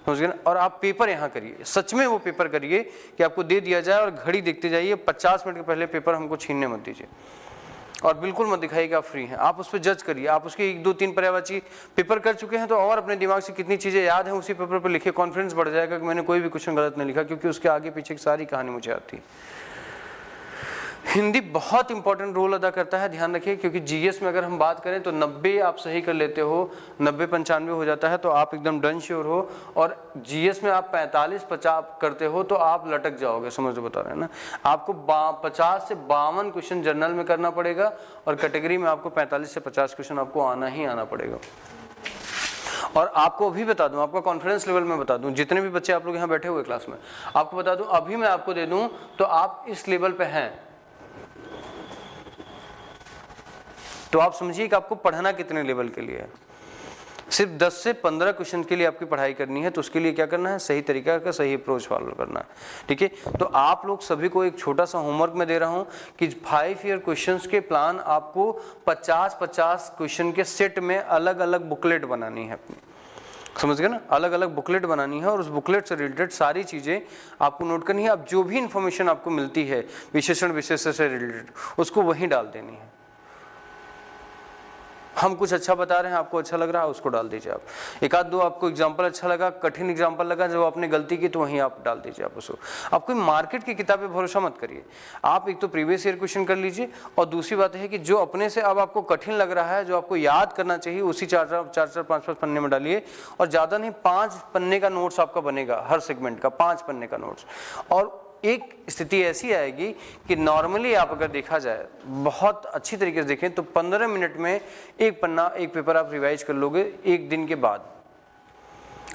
समझ गए ना। और आप पेपर यहाँ करिए, सच में वो पेपर करिए कि आपको दे दिया जाए और घड़ी देखते जाइए, 50 मिनट के पहले पेपर हमको छीनने मत दीजिए और बिल्कुल मत दिखाइए कि आप फ्री हैं। आप उस पर जज करिए, आप उसके 1-2-3 पर्यायवाची पेपर कर चुके हैं तो और अपने दिमाग से कितनी चीज़ें याद हैं उसी पेपर पर लिखिए, कॉन्फिडेंस बढ़ जाएगा कि मैंने कोई भी क्वेश्चन गलत नहीं लिखा, क्योंकि उसके आगे पीछे की सारी कहानी मुझे आती है। हिंदी बहुत इंपॉर्टेंट रोल अदा करता है, ध्यान रखिए, क्योंकि जीएस में अगर हम बात करें तो 90 आप सही कर लेते हो, 90-95 हो जाता है तो आप एकदम डन श्योर हो। और जीएस में आप 45-50 करते हो तो आप लटक जाओगे, समझ लो बता रहे हैं ना। आपको 50 से 52 क्वेश्चन जनरल में करना पड़ेगा और कैटेगरी में आपको 45 से 50 क्वेश्चन आपको आना ही आना पड़ेगा। और आपको अभी बता दूं, आपका कॉन्फिडेंस लेवल में बता दूं, जितने भी बच्चे आप लोग यहाँ बैठे हुए क्लास में, आपको बता दूं, अभी मैं आपको दे दूं तो आप इस लेवल पे हैं, तो आप समझिए कि आपको पढ़ना कितने लेवल के लिए है। सिर्फ 10 से 15 क्वेश्चन के लिए आपकी पढ़ाई करनी है, तो उसके लिए क्या करना है, सही तरीका का सही अप्रोच फॉलो करना है, ठीक है। तो आप लोग सभी को एक छोटा सा होमवर्क में दे रहा हूं कि 5 ईयर क्वेश्चंस के प्लान आपको 50-50 क्वेश्चन के सेट में अलग अलग बुकलेट बनानी है अपनी, समझ गए ना, अलग अलग बुकलेट बनानी है और उस बुकलेट से रिलेटेड सारी चीज़ें आपको नोट करनी है। अब जो भी इंफॉर्मेशन आपको मिलती है विशेषण विशेषण से रिलेटेड, उसको वहीं डाल देनी है। हम कुछ अच्छा बता रहे हैं, आपको अच्छा लग रहा है, उसको डाल दीजिए आप। एक आध दो आपको एग्जाम्पल अच्छा लगा, कठिन एग्जाम्पल लगा जब आपने गलती की, तो वहीं आप डाल दीजिए आप उसको। आप कोई मार्केट की किताबें भरोसा मत करिए, आप एक तो प्रीवियस ईयर क्वेश्चन कर लीजिए, और दूसरी बात है कि जो अपने से अब आपको कठिन लग रहा है, जो आपको याद करना चाहिए, उसी 4-4 5-5 पन्ने में डालिए। और ज़्यादा नहीं, 5 पन्ने का नोट्स आपका बनेगा, हर सेगमेंट का 5 पन्ने का नोट्स। और एक स्थिति ऐसी आएगी कि नॉर्मली आप अगर देखा जाए, बहुत अच्छी तरीके से देखें तो 15 मिनट में एक पन्ना, एक पेपर आप रिवाइज कर लोगे एक दिन के बाद।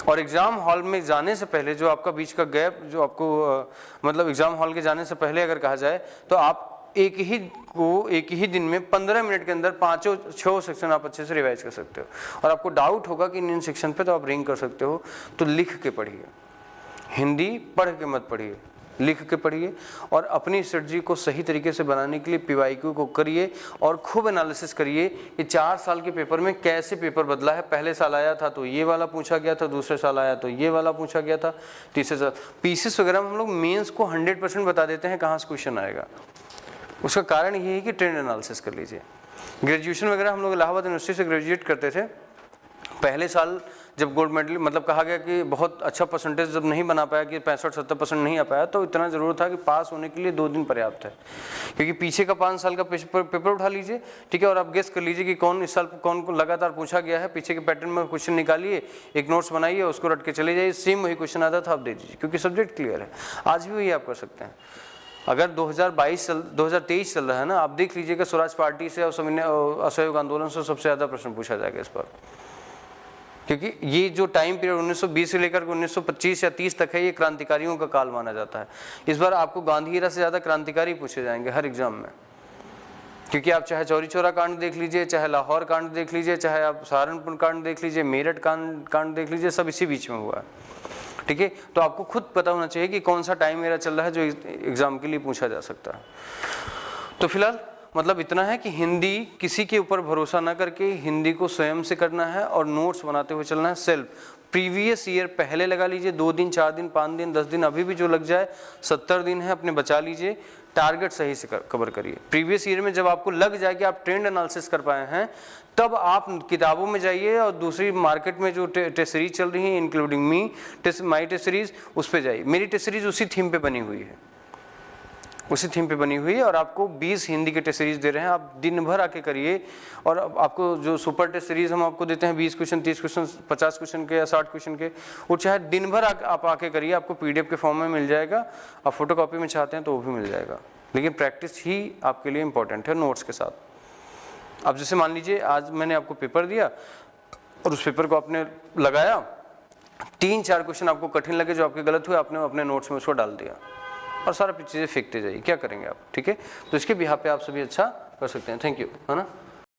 और एग्ज़ाम हॉल में जाने से पहले जो आपका बीच का गैप, जो आपको मतलब एग्ज़ाम हॉल के जाने से पहले अगर कहा जाए, तो आप एक ही दिन में 15 मिनट के अंदर 5-6 सेक्शन आप अच्छे से रिवाइज कर सकते हो। और आपको डाउट होगा कि इन सेक्शन पे तो आप रिंग कर सकते हो, तो लिख के पढ़िए, हिंदी पढ़ के मत पढ़िए, लिख के पढ़िए। और अपनी स्ट्रेटजी को सही तरीके से बनाने के लिए PYQ को करिए और खूब एनालिसिस करिए कि 4 साल के पेपर में कैसे पेपर बदला है। पहले साल आया था तो ये वाला पूछा गया था, दूसरे साल आया तो ये वाला पूछा गया था, तीसरे साल पीसेस वगैरह में हम लोग मेंस को 100% बता देते हैं कहाँ से क्वेश्चन आएगा। उसका कारण ये है कि ट्रेंड एनालिसिस कर लीजिए। ग्रेजुएशन वगैरह हम लोग इलाहाबाद यूनिवर्सिटी से ग्रेजुएट करते थे, पहले साल जब गोल्ड मेडल मतलब कहा गया कि बहुत अच्छा परसेंटेज जब नहीं बना पाया, कि 65-70% नहीं आ पाया, तो इतना ज़रूर था कि पास होने के लिए 2 दिन पर्याप्त है। क्योंकि पीछे का 5 साल का पेपर उठा लीजिए, ठीक है, और आप गेस कर लीजिए कि कौन इस साल कौन को लगातार पूछा गया है, पीछे के पैटर्न में क्वेश्चन निकालिए, एक नोट्स बनाइए, उसको रट के चले जाइए, सेम वही क्वेश्चन आता था आप दे दीजिए, क्योंकि सब्जेक्ट क्लियर है। आज भी वही आप कर सकते हैं। अगर 2023 चल रहा है ना, आप देख लीजिएगा स्वराज पार्टी से और असहयोग आंदोलन से सबसे ज़्यादा प्रश्न पूछा जाएगा इस बार, क्योंकि ये जो टाइम पीरियड 1920 से लेकर 1925 या 30 तक है, ये क्रांतिकारियों का काल माना जाता है। इस बार आपको गांधी एरा से ज़्यादा क्रांतिकारी पूछे जाएंगे हर एग्जाम में, क्योंकि आप चाहे चौरी चौरा कांड देख लीजिए, चाहे लाहौर कांड देख लीजिए, चाहे आप सहारनपुर कांड देख लीजिए, मेरठ कांड देख लीजिए, सब इसी बीच में हुआ है, ठीक है। तो आपको खुद पता होना चाहिए कि कौन सा टाइम एरा चल रहा है जो एग्जाम के लिए पूछा जा सकता है। तो फिलहाल मतलब इतना है कि हिंदी किसी के ऊपर भरोसा ना करके हिंदी को स्वयं से करना है और नोट्स बनाते हुए चलना है। सेल्फ प्रीवियस ईयर पहले लगा लीजिए, 2 दिन 4 दिन 5 दिन 10 दिन, अभी भी जो लग जाए, 70 दिन है अपने बचा लीजिए, टारगेट सही से कवर करिए। प्रीवियस ईयर में जब आपको लग जाए कि आप ट्रेंड एनालिसिस कर पाए हैं, तब आप किताबों में जाइए और दूसरी मार्केट में जो टेस्ट सीरीज चल रही है, इंक्लूडिंग माई टेस्ट सीरीज, उस पर जाइए। मेरी टेस्ट सीरीज उसी थीम पे बनी हुई है, उसी थीम पे बनी हुई है। और आपको 20 हिंदी के टेस्ट सीरीज दे रहे हैं, आप दिन भर आके करिए। और आपको जो सुपर टेस्ट सीरीज हम आपको देते हैं 20 क्वेश्चन, 30 क्वेश्चन, 50 क्वेश्चन के या 60 क्वेश्चन के, वो चाहे दिन भर आप आके करिए, आपको PDF के फॉर्म में मिल जाएगा। आप फोटो कॉपी में चाहते हैं तो वो भी मिल जाएगा, लेकिन प्रैक्टिस ही आपके लिए इंपॉर्टेंट है नोट्स के साथ। अब जैसे मान लीजिए आज मैंने आपको पेपर दिया और उस पेपर को आपने लगाया, 3-4 क्वेश्चन आपको कठिन लगे, जो आपके गलत हुए, आपने अपने नोट्स में उसको डाल दिया और सारा चीज़ें फेंकते जाइए, क्या करेंगे आप? ठीक है, तो इसके बिहाफ पे आप सभी अच्छा कर सकते हैं। थैंक यू, है ना।